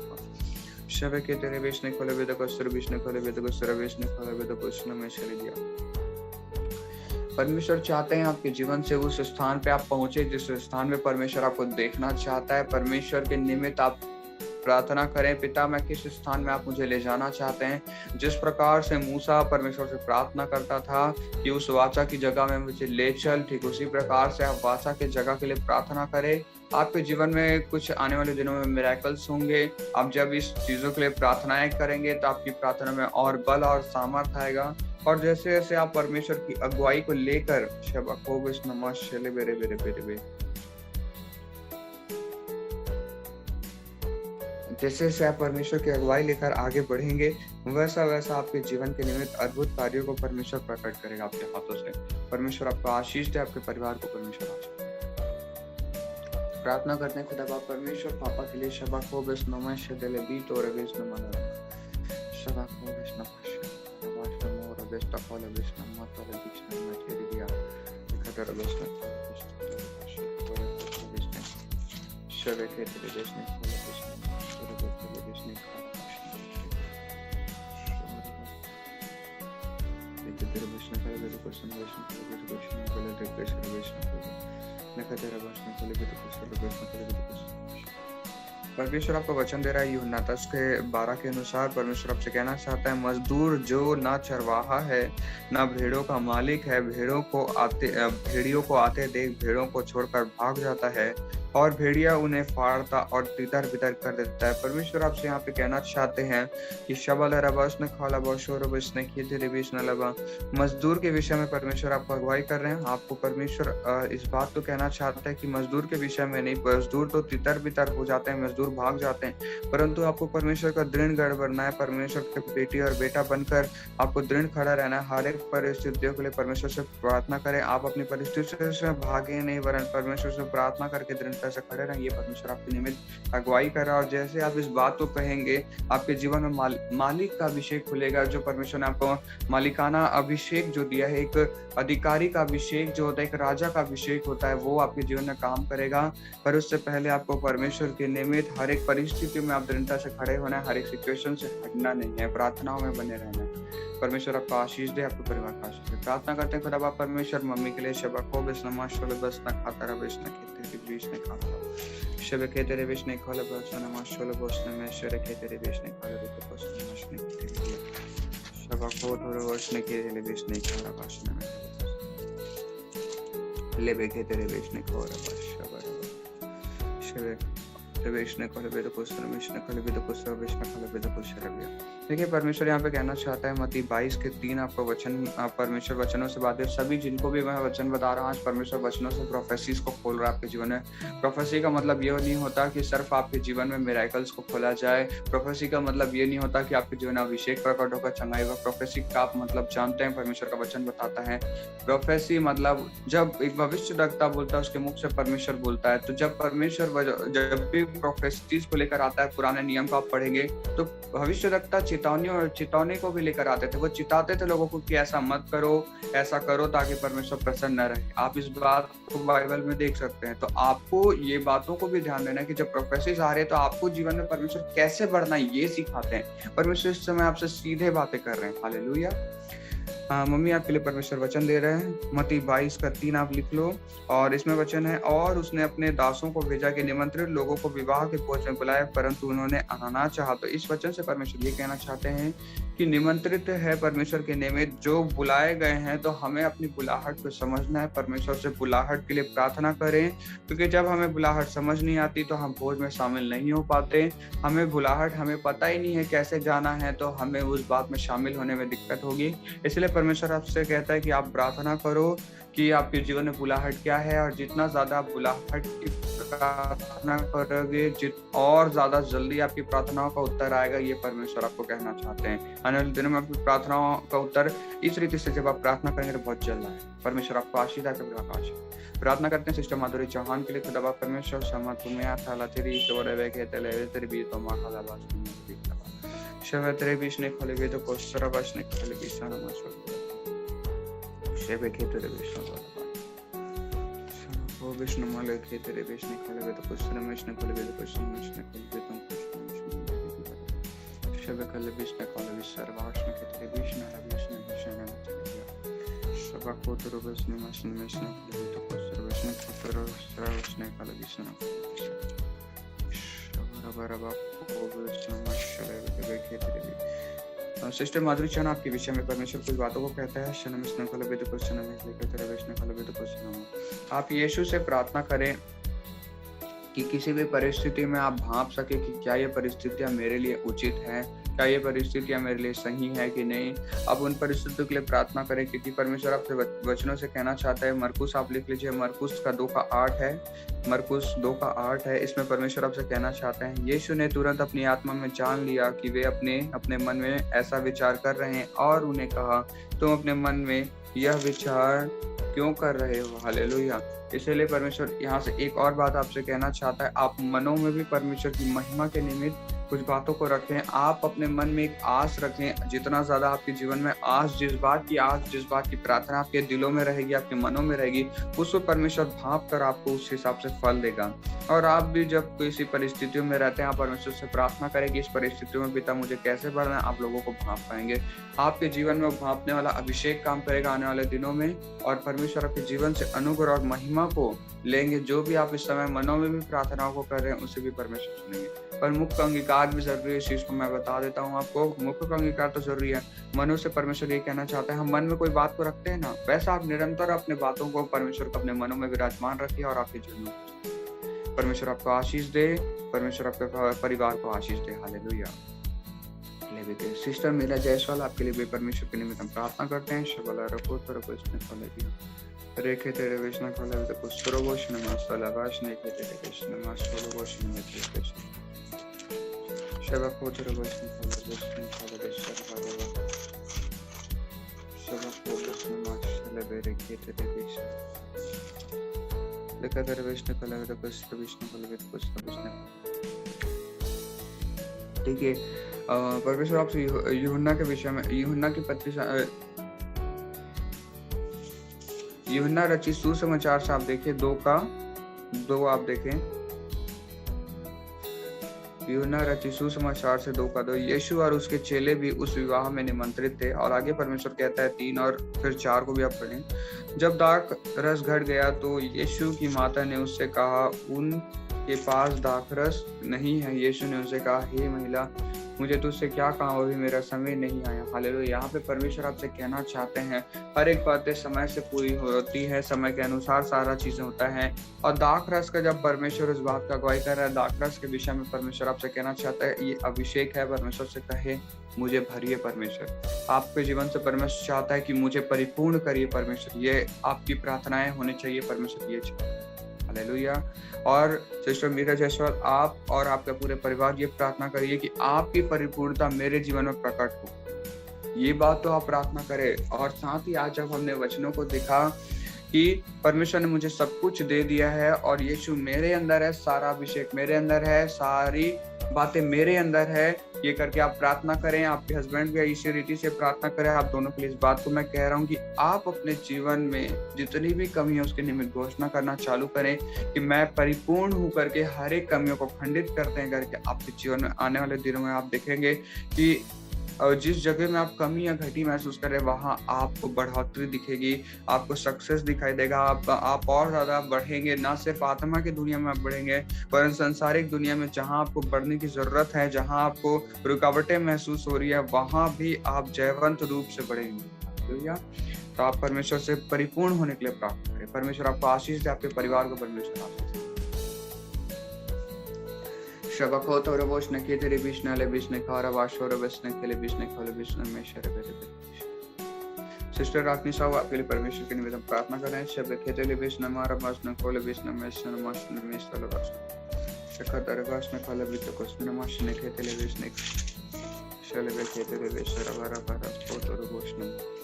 शबे के तेरे बिस्ने खोले वेद को सुर बिस्ने खोले वेद को सुर बिस्ने खोले वेद को सुन में चले दिया। परमेश्वर चाहते हैं आपके जीवन से उस स्थान पे आप पहुंचे जिस स्थान में परमेश्वर आपको देखना चाहता है। परमेश्वर के निमित्त आप प्रार्थना करें, पिता मैं किस स्थान में आप मुझे ले जाना चाहते हैं। जिस प्रकार से मूसा परमेश्वर से प्रार्थना करता था कि उस वाचा की जगह में मुझे ले चल, ठीक उसी प्रकार से आप वाचा की जगह के लिए प्रार्थना करें। आपके जीवन में कुछ आने वाले दिनों में मिरेकल्स होंगे। आप जब इस चीजों के लिए प्रार्थनाएं करेंगे तो आपकी प्रार्थना में और बल और सामर्थ आएगा। और जैसे जैसे आप परमेश्वर की अगुवाई को लेकर जैसे जैसे आप परमेश्वर की अगुवाई लेकर आगे बढ़ेंगे, वैसा वैसा आपके जीवन के निमित्त अद्भुत कार्यों को परमेश्वर प्रकट करेगा आपके हाथों से। परमेश्वर आपको आशीष दे, आपके परिवार को परमेश्वर आशीष दे। प्रार्थना करते हैं खुदा बाप परमेश्वर पापा के लिए। शबा को बेस नमः देले बीत और बेस नमः शबा को बेस नमः शबा मोर बेस तफल बेस नमः तले बेस नमः तेरे दिया खतर बेस शबे के तेरे बेस ने परमेश्वर आपको वचन दे रहा है यूहन्ना 10:12 के अनुसार। परमेश्वर आपसे कहना चाहता है मजदूर जो ना चरवाहा है ना भेड़ों का मालिक है, भेड़ियों को आते देख भेड़ों को छोड़कर भाग जाता है और भेड़िया उन्हें फाड़ता और तितर बितर कर देता है। परमेश्वर आपसे यहाँ पे कहना चाहते हैं कि शबल रबस ने खाला बशोर बस ने खीते न लबा। मजदूर के विषय में परमेश्वर आपको अगुवाई कर रहे हैं। आपको परमेश्वर इस बात को कहना चाहता है कि मजदूर के विषय में नहीं, मजदूर तो तितर बितर हो जाते हैं, मजदूर भाग जाते हैं, परंतु आपको परमेश्वर का दृढ़ गढ़ बनना है। परमेश्वर के बेटी और बेटा बनकर आपको दृढ़ खड़ा रहना है। हर एक परिस्थितियों के लिए परमेश्वर से प्रार्थना करें। आप अपनी परिस्थितियों से भागे नहीं, वरन परमेश्वर से प्रार्थना करके दृढ़ता से खड़े रहें। ये परमेश्वर आपके निमित्त अगुवाई कर रहा है। और जैसे आप इस बात को कहेंगे, आपके जीवन में मालिक का अभिषेक खुलेगा। जो परमेश्वर ने आपको मालिकाना अभिषेक जो दिया है, एक अधिकारी का अभिषेक जो होता है, एक राजा का अभिषेक होता है, वो आपके जीवन में काम करेगा। पर उससे पहले आपको परमेश्वर के निमित्त हर एक परिस्थिति में आप दृढ़ता से खड़े होना है। हर एक सिचुएशन से हटना नहीं है, प्रार्थनाओं में बने रहना है। परमेश्वर आपको आशीष दे, आपके परिवार को आशीष दे। प्रार्थना करते हैं खुदा बाप परमेश्वर मम्मी के लिए शबा को बिस्नमा शोले बसना खाता रहा बिस्ना खेते बीच ने खाता शबे खेते रे बिस्ने खोले बसना मा शोले बसने में शरे खेते रे बिस्ने खोले बसना मशने खेते शबा को थोड़े बसने के लिए बिस्ने खोले बसने में ले बेखे तेरे बेचने खोले बस शबा शबे बेचने खोले बेदो कुछ मिशने खोले बेदो कुछ बेचने खोले बेदो कुछ रबिया। देखिए परमेश्वर यहाँ पे कहना चाहता है मत्ती 22:3 आपको वचन परमेश्वर वचनों से बात है। सभी जिनको भी मैं वचन बता रहा हूँ आज परमेश्वर वचनों से प्रोफेसीज को खोल रहा है आपके जीवन में। प्रोफेसी का मतलब ये नहीं होता कि सिर्फ आपके जीवन में मिरेकल्स को खोला जाए। प्रोफेसी का मतलब ये नहीं होता कि आपके जीवन में अभिषेक प्रकट होकर चंगाई होगा। प्रोफेसी का आप मतलब जानते हैं परमेश्वर का वचन बताता है। प्रोफेसी मतलब जब एक भविष्यवक्ता बोलता है उसके मुख से परमेश्वर बोलता है। तो जब परमेश्वर जब भी प्रोफेसीज को लेकर आता है पुराने नियम को आप पढ़ेंगे तो भविष्यवक्ता चेतावनी को भी लेकर आते थे। वो चिताते थे लोगों को कि ऐसा मत करो, ऐसा करो ताकि परमेश्वर प्रसन्न न रहे। आप इस बात को बाइबल में देख सकते हैं। तो आपको ये बातों को भी ध्यान देना है कि जब प्रोफेसीज आ रहे हैं तो आपको जीवन में परमेश्वर कैसे बढ़ना है ये सिखाते हैं। परमेश्वर इस समय आपसे सीधे बातें कर रहे हैं। हालेलुया। मम्मी आपके लिए परमेश्वर वचन दे रहे हैं। मत्ती 22:3 आप लिख लो और इसमें वचन है और उसने अपने दासों को भेजा कि निमंत्रित लोगों को विवाह के भोज में बुलाए परंतु उन्होंने आना चाहा। तो इस वचन से परमेश्वर ये कहना चाहते हैं कि निमंत्रित है परमेश्वर के निमित्त जो बुलाए गए हैं तो हमें अपनी बुलाहट को समझना है। परमेश्वर से बुलाहट के लिए प्रार्थना करें क्योंकि जब हमें बुलाहट समझ नहीं आती तो हम भोज में शामिल नहीं हो पाते। हमें बुलाहट हमें पता ही नहीं है कैसे जाना है तो हमें उस बात में शामिल होने में दिक्कत होगी। इसलिए परमेश्वर आपसे कहता है कि आप प्रार्थना करो कि आपके जीवन में बुलाहट क्या है और जितना ज्यादा आप बुलाहट की प्रार्थना करोगे और ज्यादा जल्दी आपकी प्रार्थनाओं का उत्तर आएगा। ये परमेश्वर आपको कहना चाहते हैं। आने वाले दिनों में आपकी प्रार्थनाओं का उत्तर इस रीति से जब आप प्रार्थना करेंगे तो बहुत जल्द आए। परमेश्वर आपको आशीष आशीष प्रार्थना करते हैं सिस्टर माधुरी चौहान के लिए। खुदा परमेश्वर समा तुम्हें आता तेरी तोड़े तेरे तेरे भी तो माला शव तेरे बीच ने खोले भी तो कोस्टरा बस ने खोले भी साना मशहूर शेबे खेते रे विष्णु वो विष्णु माले खेते रे विष्णु खोले भी तो कोस्टरा मिशने खोले भी तो कोस्टरा मिशने खोले भी तो शेबे खोले विष्णु खोले भी सर्वाश ने खेते रे विष्णु रे विष्णु विष्णु शबा कोतरो विष्णु मशने मिशने खोले भी तो कोस्टरा विष्णु कोतरो सर्वाश ने खोले विष्णु शबा बराबर वो विष्णु मशले भी खेते रे। सिस्टर माधुरी चौहान आपके विषय में परमेश्वर कुछ बातों को कहता है। आप यीशु से प्रार्थना करें कि किसी भी परिस्थिति में आप भांप सके कि क्या ये परिस्थितियां मेरे लिए उचित है, क्या ये परिस्थितियां मेरे लिए सही है कि नहीं। अब उन परिस्थितियों के लिए प्रार्थना करें क्योंकि परमेश्वर आपसे वचनों से कहना चाहता है। मरकुस आप लिख लीजिए। मरकुस का 2:8 है। मरकुस 2:8 है। इसमें परमेश्वर आपसे कहना चाहते हैं यीशु ने तुरंत अपनी आत्मा में जान लिया कि वे अपने मन में ऐसा विचार कर रहे हैं और उन्हें कहा तुम अपने मन में यह विचार क्यों कर रहे हो। हालेलुया। इसलिए परमेश्वर यहाँ से एक और बात आपसे कहना चाहता है। आप मनों में भी परमेश्वर की महिमा के निमित्त कुछ बातों को रखें। आप अपने मन में एक आस रखें। जितना ज्यादा आपके जीवन में आस जिस बात की प्रार्थना आपके दिलों में रहेगी, आपके मनों में रहेगी, उसको परमेश्वर भांप कर आपको उस हिसाब से फल देगा। और आप भी जब किसी परिस्थितियों में रहते हैं आप परमेश्वर से प्रार्थना करेंगे इस परिस्थितियों में पिता मुझे कैसे बढ़ना है, आप लोगों को भांप पाएंगे। आपके जीवन में भांपने वाला अभिषेक काम करेगा आने वाले दिनों में और परमेश्वर आपके जीवन से अनुग्रह और महिमा को लेंगे। जो भी आप इस समय मनों में भी प्रार्थनाओं को कर रहे हैं उसे भी परमेश्वर सुनेंगे। पर मुख्य अंगीकार भी जरूरी है। इस चीज को मैं बता देता हूँ आपको। मुख्य का अंगीकार तो जरूरी है। मनों से परमेश्वर ये कहना चाहते हैं हम मन में कोई बात को रखते हैं ना, वैसा आप निरंतर अपने बातों को परमेश्वर को अपने मनों में विराजमान रखिए और आपके जीवन में परमेश्वर आपको आशीष दे। परमेश्वर आपके परिवार को आशीष दे। हालेलुया। सिस्टर मीरा जायसवाल आपके लिए परमेश्वर के निमित्त हम प्रार्थना करते हैं। शबला रखो तो रखो इसमें खोले दिया रेखे तेरे विष्णु खोले तो कुछ सुरगोश नमस्ते वाश ने के तेरे विष्णु नमस्ते गोश में तेरे शबा को तेरे विष्णु खोले विष्णु खोले शबा को विष्णु नमस्ते बेरे के तेरे विष्णु लेकर तेरे विष्णु खोले तो कुछ विष्णु खोले तो कुछ विष्णु। ठीक है। परमेश्वर आपसे यूहन्ना के विषय में यूहन्ना की पत्री यूहन्ना रचित सुसमाचार से आप देखें 2:2 आप देखें यूहन्ना रचित सुसमाचार से 2 यीशु और उसके चेले भी उस विवाह में निमंत्रित थे। और आगे परमेश्वर कहता है 3 और फिर 4 को भी आप पढ़ें। जब दाख रस घट गया तो यीशु की माता ने उससे कहा, उनके पास दाख रस नहीं है। यीशु ने उससे कहा, हे महिला, मुझे तुझसे क्या कहा, अभी मेरा समय नहीं आया। हालेलुया। यहाँ पे परमेश्वर आपसे कहना चाहते हैं, हर एक बातें समय से पूरी होती है, समय के अनुसार सारा चीजें होता है। और दाख रस का जब परमेश्वर इस बात का अगुवाई कर रहा है, दाख रस के विषय में परमेश्वर आपसे कहना चाहता है, ये अभिषेक है। परमेश्वर से कहे, मुझे भरिए परमेश्वर। आपके जीवन से परमेश्वर चाहता है कि मुझे परिपूर्ण करिए परमेश्वर। ये आपकी प्रार्थनाएं होनी चाहिए परमेश्वर, ये हालेलुया। और सिस्टर मीरा जायसवाल, आप और आपका पूरे परिवार ये प्रार्थना करिए कि आपकी परिपूर्णता मेरे जीवन में प्रकट हो। ये बात तो आप प्रार्थना करें। और साथ ही आज जब हमने वचनों को देखा कि परमेश्वर ने मुझे सब कुछ दे दिया है और यीशु मेरे अंदर है, सारा अभिषेक मेरे अंदर है, सारी बातें मेरे अंदर है, ये करके आप प्रार्थना करें। आपके हस्बैंड भी इसी रीति से प्रार्थना करें। आप दोनों के लिए इस बात को मैं कह रहा हूँ कि आप अपने जीवन में जितनी भी कमी है उसके निमित्त घोषणा करना चालू करें कि मैं परिपूर्ण हूँ करके, हर एक कमियों को खंडित करते हैं करके आपके जीवन में आने वाले दिनों में आप देखेंगे कि जिस जगह में आप कमी या घटी महसूस कर रहे हैं वहां आपको बढ़ोतरी दिखेगी, आपको सक्सेस दिखाई देगा। आप और ज्यादा बढ़ेंगे। ना सिर्फ आत्मा की दुनिया में आप बढ़ेंगे, पर सांसारिक दुनिया में जहां आपको बढ़ने की जरूरत है, जहां आपको रुकावटें महसूस हो रही है, वहां भी आप जयवंत रूप से बढ़ेंगे। तो आप परमेश्वर से परिपूर्ण होने के लिए प्रार्थना करें। परमेश्वर आपको आशीष दे, आपके परिवार को परमेश्वर आशीष दे। शबको तो रबोशने के तेरे बिशने ले बिशने खारा वाशोर बिशने के लिए बिशने खोले बिशने में शरे बेरे। सिस्टर राखनी साहब, आपके लिए परमेश्वर के निवेदन प्रार्थना करें। शब खेते ले बिशने मारा वाशने खोले बिशने में शने माशने में शले वाशने शखा दर वाशने खोले बिशने कोसने माशने खेते ले बिशने शले बे खेते ले बिशने वारा वारा को तो रबोशने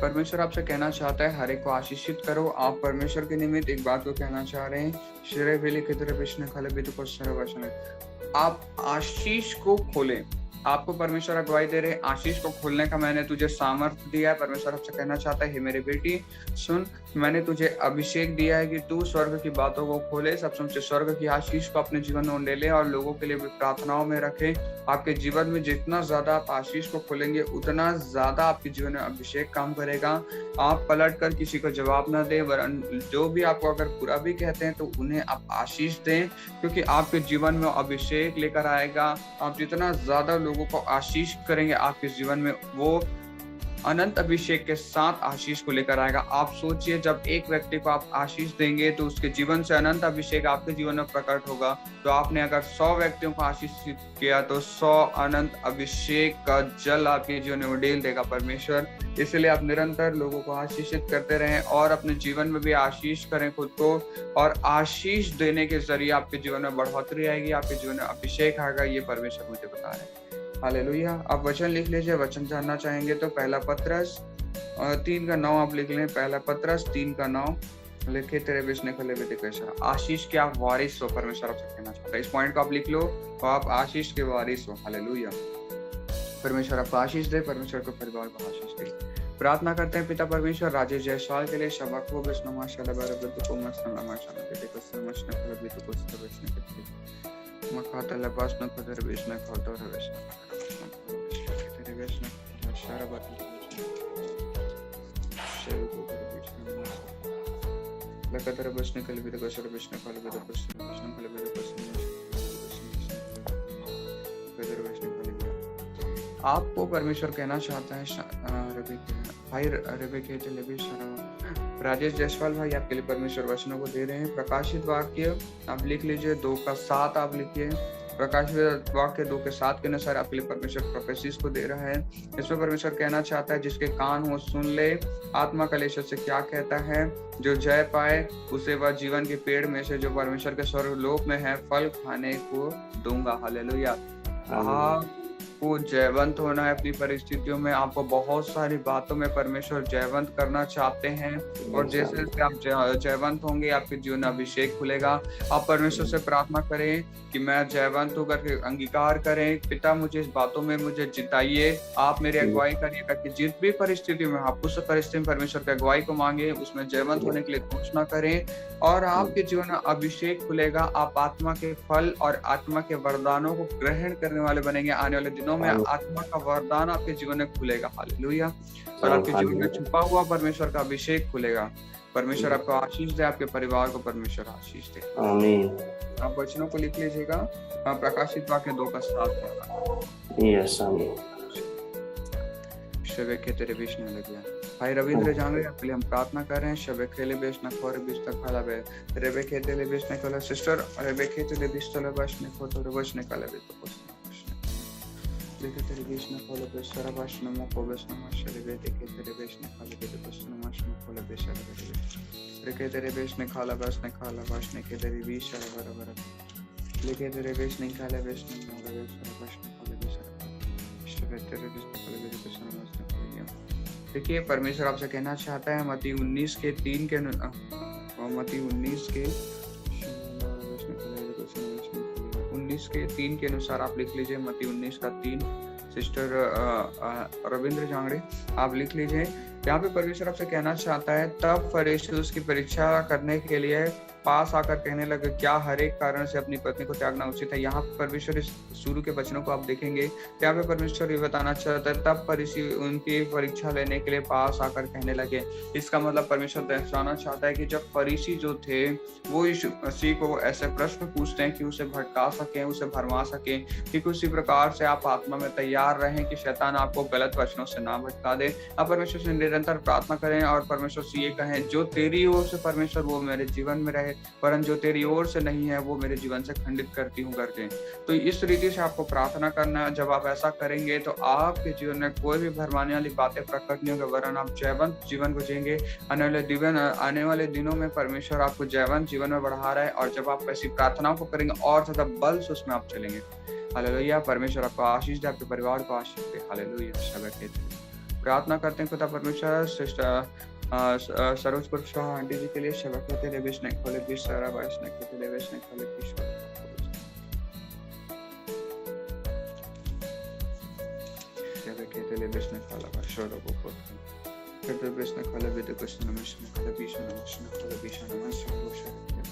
परमेश्वर आपसे कहना चाहता है, हर एक को आशीषित करो। आप परमेश्वर के निमित्त एक बात को कहना चाह रहे हैं, श्रेय वेले के तरह विष्णु खाले बिदु को सर्ववचन। आप आशीष को खोलें। आपको परमेश्वर अगुवाई दे रहे, आशीष को खोलने का मैंने तुझे सामर्थ्य दिया है। परमेश्वर आपसे कहना चाहता है, हे मेरी बेटी सुन, मैंने तुझे अभिषेक दिया है कि तू स्वर्ग की बातों को खोले, सब समझे स्वर्ग की आशीष को अपने जीवन में ले ले और लोगों के लिए भी प्रार्थनाओं में रखे। आपके जीवन में जितना ज्यादा आप आशीष को खोलेंगे उतना ज्यादा आपके जीवन में अभिषेक काम करेगा। आप पलट कर किसी को जवाब ना दें, वरन जो भी आपको अगर बुरा भी कहते हैं तो उन्हें आप आशीष दें, क्योंकि आपके जीवन में अभिषेक लेकर आएगा। आप जितना ज्यादा लोगों को आशीष करेंगे आपके जीवन में, वो अनंत अभिषेक के साथ आशीष को लेकर आएगा। आप सोचिए, जब एक व्यक्ति को आप आशीष देंगे तो उसके जीवन से अनंत अभिषेक आपके जीवन में प्रकट होगा। तो आपने अगर 100 व्यक्तियों को आशीष किया तो 100 अनंत अभिषेक का जल आपके जीवन में उड़ेल देगा परमेश्वर। इसलिए आप निरंतर लोगों को आशीषित करते रहें और अपने जीवन में भी आशीष करें खुद को, और आशीष देने के जरिए आपके जीवन में बढ़ोतरी आएगी, आपके जीवन में अभिषेक आएगा। ये परमेश्वर मुझे बता रहे हैं। हालेलुया। आप वचन लिख लीजिए। वचन जानना चाहेंगे तो पहला पत्रस 3:9 आप लिख लें। पहला पत्रस 3:9 लिखे, तेरे बिशने खोले बेटे कैसा आशीष के आप वारिस हो। परमेश्वर आपसे कहना चाहता है, इस पॉइंट को आप लिख लो तो आप आशीष के वारिस हो। हालेलुया। परमेश्वर आपको आशीष दे, परमेश्वर को परिवार को आशीष दे। प्रार्थना करते हैं पिता परमेश्वर राजेश जायसवाल के लिए। शबक हो बिशनो माशाल्लाह बरकत को मसना माशाल्लाह बेटे को समझने खोले बेटे को समझने के लिए मखाता लबास न पदर बिशने खोलता रवेश लगातार बसने के लिए बसर बसने वाले बेदर बसने वाले बेदर बसने आपको परमेश्वर कहना चाहता है। भाई रवि के राजेश जायसवाल भाई आपके लिए परमेश्वर वचनों को दे रहे हैं। प्रकाशित वाक्य आप लिख लीजिए 2:7 आप लिखिए। प्रकाशित वाक्य 2:7 के अनुसार आपके लिए परमेश्वर प्रोफेसीज को दे रहा है। इसमें परमेश्वर कहना चाहता है जिसके कान हो सुन ले, आत्मा कलेशर से क्या कहता है। जो जय पाए उसे वह जीवन के पेड़ में से जो परमेश्वर के स्वर्गलोक में है फल खाने को दूंगा। हालेलुया। आपको जयवंत होना है अपनी परिस्थितियों में। आपको बहुत सारी बातों में परमेश्वर जयवंत करना चाहते हैं, और जैसे जैसे आप जयवंत होंगे आपके जीवन में अभिषेक खुलेगा। आप परमेश्वर से प्रार्थना करें कि मैं जयवंत होकर के अंगीकार करें, पिता मुझे इस बातों में मुझे जिताइए, आप मेरी अगुवाई करिए, ताकि जिस भी परिस्थिति में आप उस परिस्थिति में परमेश्वर की अगुवाई को मांगे, उसमें जयवंत होने के लिए घोषणा करें, और आपके जीवन में अभिषेक खुलेगा। आप आत्मा के फल और आत्मा के वरदानों को ग्रहण करने वाले बनेंगे। आने वाले दिनों में आत्मा का वरदान आपके जीवन में खुलेगा। हालेलुया। और आपके जीवन में छुपा हुआ परमेश्वर का अभिषेक खुलेगा। परमेश्वर आपको आशीष दे, आपके परिवार को परमेश्वर आशीष दे। आमीन। आप वचनों को लिख लीजिएगा, प्रकाशित वाक्य 2:7। यस, आमीन। शबे के तेरे बीच में लग गया। भाई रविंद्र जांगड़े आपके लिए हम प्रार्थना कर रहे हैं। शबे खेले बेच न खोरे बीच तक खाला बे रेबे खेते ले बेच न खोला सिस्टर रेबे खेते ले बीच तले बच ने खोतो रे बच ने काले बे तो बच लेके तेरे बीच में खोले बे सारा बच न मो को बच न माशरे बे देखे तेरे बेच ने खाले बे तो बच न माश न खोले बे सारा बे लेके तेरे बेच ने खाला बच ने के तेरे बीच सारा बराबर लेके तेरे बेच ने खाले बेच ने मोले बे सारा बच न खोले बे सारा शबे तेरे बीच में खोले बे तो बच न माश न खोले। देखिए परमेश्वर आपसे कहना चाहता है मत्ती 19:3 के अनुसार आप लिख लीजिए। मत्ती 19:3 सिस्टर रविंद्र जांगड़े आप लिख लीजिए। यहाँ पे परमेश्वर आपसे कहना चाहता है तब फरीसी उसकी परीक्षा करने के लिए पास आकर कहने लगे क्या हर एक कारण से अपनी पत्नी को त्यागना उचित है। यहाँ परमेश्वर इस शुरू के वचनों को आप देखेंगे, यहाँ पे परमेश्वर ये बताना चाहता है तब फरीसी उनकी परीक्षा लेने के लिए पास आकर कहने लगे। इसका मतलब परमेश्वर दर्शाना चाहता है कि जब फरीसी जो थे वो यीशु मसीह को ऐसे प्रश्न पूछते हैं कि उसे भटका सके, उसे भरमा सके, कि उसी प्रकार से आप आत्मा में तैयार रहें कि शैतान आपको गलत वचनों से ना भटका दे। आप परमेश्वर से निरंतर प्रार्थना करें और परमेश्वर से ये कहें जो तेरी ओर से परमेश्वर वो मेरे जीवन में रहे, परंतु जो तेरी ओर से नहीं है वो मेरे जीवन से खंडित करती हूँ करके। तो इस रीति से आपको प्रार्थना करना है। जब आप ऐसा करेंगे तो आपके जीवन में कोई भी भरमाने वाली बातें प्रकट नहीं होंगे, वरन आप जयवंत जीवन को जिएंगे। आने वाले दिनों में परमेश्वर आपको जयवंत जीवन में बढ़ा रहा है, और जब आप ऐसी प्रार्थनाओं को करेंगे और ज्यादा बल से उसमें आप चलेंगे। हालेलुया। परमेश्वर आपको आशीष दे, आपके परिवार को आशीष दे। हालेलुया। शबे प्रार्थना करते हैं खुदा परमेश्वर सरोज पुरुषों आंटी जी के लिए शबक तेरे बीच ने खोले बीच सारा बारिश ने तेरे बीच ने खोले ईश्वर शबक तेरे बीच ने खोला बारिशों को फिर तेरे बीच ने खोले बीच कुछ नमस्कार खोले बीच नमस्कार खोले बीच नमस्कार।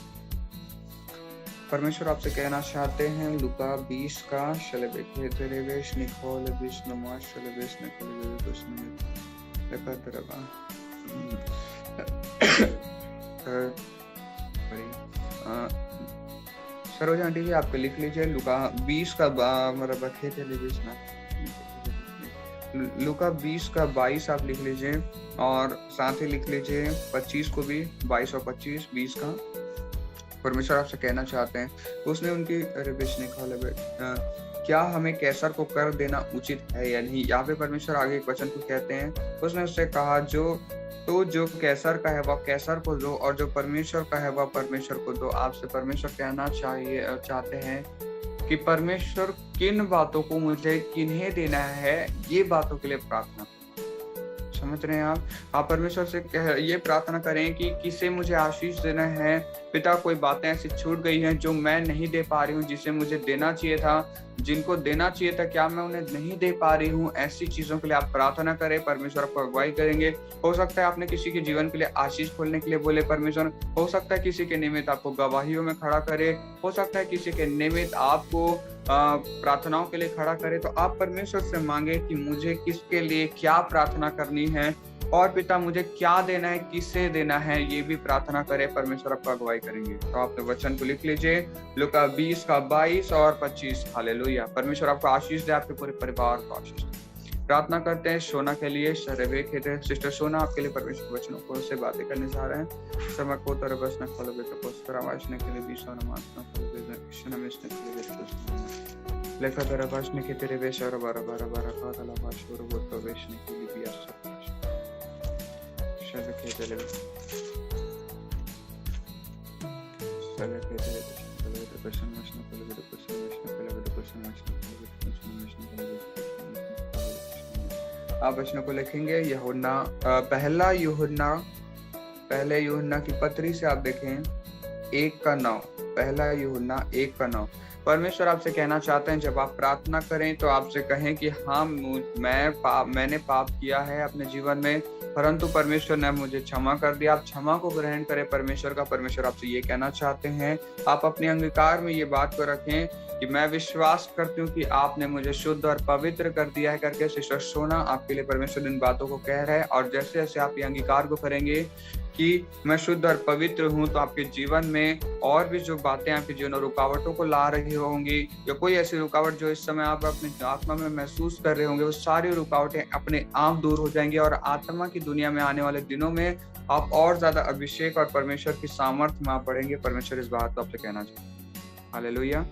परमेश्वर आपसे कहना चाहते हैं लुका 20 का शलबे तेरे बीच ने खोले बीच नमस्कार शलबे बीच ने खोले कुछ नमस्कार लेकर तेरा सरोज आंटी जी आप लिख लीजिए लुका 20 का लुका 20 का 22 आप लिख लीजिए, और साथ ही लिख लीजिए 25 को भी 22 और 25 20 का। परमेश्वर आपसे कहना चाहते हैं उसने उनकी क्या हमें कैसर को कर देना उचित है या नहीं। यहाँ पे परमेश्वर आगे एक वचन को कहते हैं, उसने उससे कहा जो कैसर का है वह कैसर को दो, और जो परमेश्वर का है वह परमेश्वर को दो। आपसे परमेश्वर कहना चाहते हैं कि परमेश्वर किन बातों को मुझे किन्हें देना है, ये बातों के लिए प्रार्थना। समझ रहे हैं आप परमेश्वर से ये प्रार्थना करें कि किसे मुझे आशीष देना है। पिता कोई बातें ऐसी छूट गई हैं जो मैं नहीं दे पा रही हूँ, जिसे मुझे देना चाहिए था, जिनको देना चाहिए था क्या मैं उन्हें नहीं दे पा रही हूँ। ऐसी चीजों के लिए आप प्रार्थना करें, परमेश्वर आपको अगुवाई करेंगे। हो सकता है आपने किसी के जीवन के लिए आशीष खोलने के लिए बोले परमेश्वर, हो सकता है किसी के निमित्त आपको गवाहियों में खड़ा करे, हो सकता है किसी के निमित्त आपको प्रार्थनाओं के लिए खड़ा करे। तो आप परमेश्वर से मांगे कि मुझे किसके लिए क्या प्रार्थना करनी है, और पिता मुझे क्या देना है, किसे देना है, ये भी प्रार्थना करे। परमेश्वर आपको अगुवाई करेंगे। तो आपने वचन को लिख लीजिए लुका 20 का 22 और 25। हालेलुया। परमेश्वर आपको आशीष दे, आपके पूरे परिवार को आशीष दे। प्रार्थना करते हैं सोना के लिए। सिस्टर सोना आपके लिए परमेश्वर वचनों को से बातें करने जा रहे हैं। समय को तरह बसना खोलो बेटा को तरवाशने के लिए भी सोना मासना खोलो बेटा कृष्ण मिशने के लिए बेटा को लेखा तरवाशने के तेरे वेश और बारा बारा बारा का तला वाशुर वो तो वेशने के लिए भी आशा शब्द के तेरे शब्द के तेरे प्रश्न मशना खोलो बेटा प्रश्न मशना खोलो बेटा प्रश्न मशना खोलो बेटा प्रश्न मशना खोलो बेटा। आप वचनों को लिखेंगे यूहन्ना पहले यूहन्ना की पत्री से आप देखें 1:9। पहला यूहन्ना 1:9। परमेश्वर आपसे कहना चाहते हैं जब आप प्रार्थना करें तो आपसे कहें कि हाँ मैंने पाप किया है अपने जीवन में, परंतु परमेश्वर ने मुझे क्षमा कर दिया। आप क्षमा को ग्रहण करें परमेश्वर का। परमेश्वर आपसे ये कहना चाहते हैं, आप अपने अंगीकार में ये बात को रखें कि मैं विश्वास करती हूँ कि आपने मुझे शुद्ध और पवित्र कर दिया है करके सिस्टर सोना आपके लिए परमेश्वर इन बातों को कह रहा है। और जैसे जैसे आप ये अंगीकार को करेंगे कि मैं शुद्ध और पवित्र हूँ, तो आपके जीवन में और भी जो बातें आपके जीवन और रुकावटों को ला रही होंगी या कोई ऐसी रुकावट जो इस समय आप अपनी आत्मा में महसूस कर रहे होंगे, वो सारी रुकावटें अपने आप दूर हो जाएंगी और आत्मा की दुनिया में आने वाले दिनों में आप और ज्यादा अभिषेक और परमेश्वर की सामर्थ्य में आप बढ़ेंगे। परमेश्वर इस बात को आपसे कहना चाहते हैं। हालेलुया।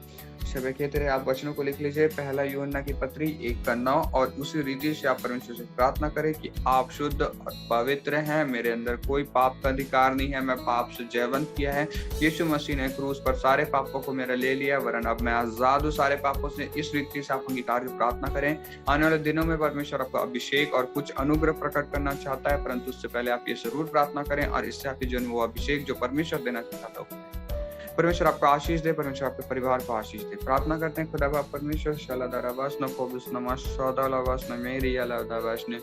शबे कहते रहे। आप वचनों को लिख लीजिए पहला यूहन्ना की पत्री 1:9 और उसी रीति से आप परमेश्वर से प्रार्थना करें कि आप शुद्ध और पवित्र हैं, मेरे अंदर कोई पाप का अधिकार नहीं है, मैं पाप से जयवंत किया है। यीशु मसीह ने क्रूस पर सारे पापों को मेरा ले लिया, वरन अब मैं आजाद हूँ सारे पापों से। इस रीति से आप अंगीकार की प्रार्थना करें। आने वाले दिनों में परमेश्वर आपको अभिषेक और कुछ अनुग्रह प्रकट करना चाहता है, परंतु उससे पहले आप ये जरूर प्रार्थना करें और इससे आपके जीवन में वो अभिषेक जो परमेश्वर देना चाहता है परमेश्वर आपको आशीष दे, परमेश्वर आपके परिवार को आशीष दे। प्रार्थना करते हैं खुदा बाप परमेश्वर शलादारावास न कोबिस नमास सौदालावास न मेरी अलादावास ने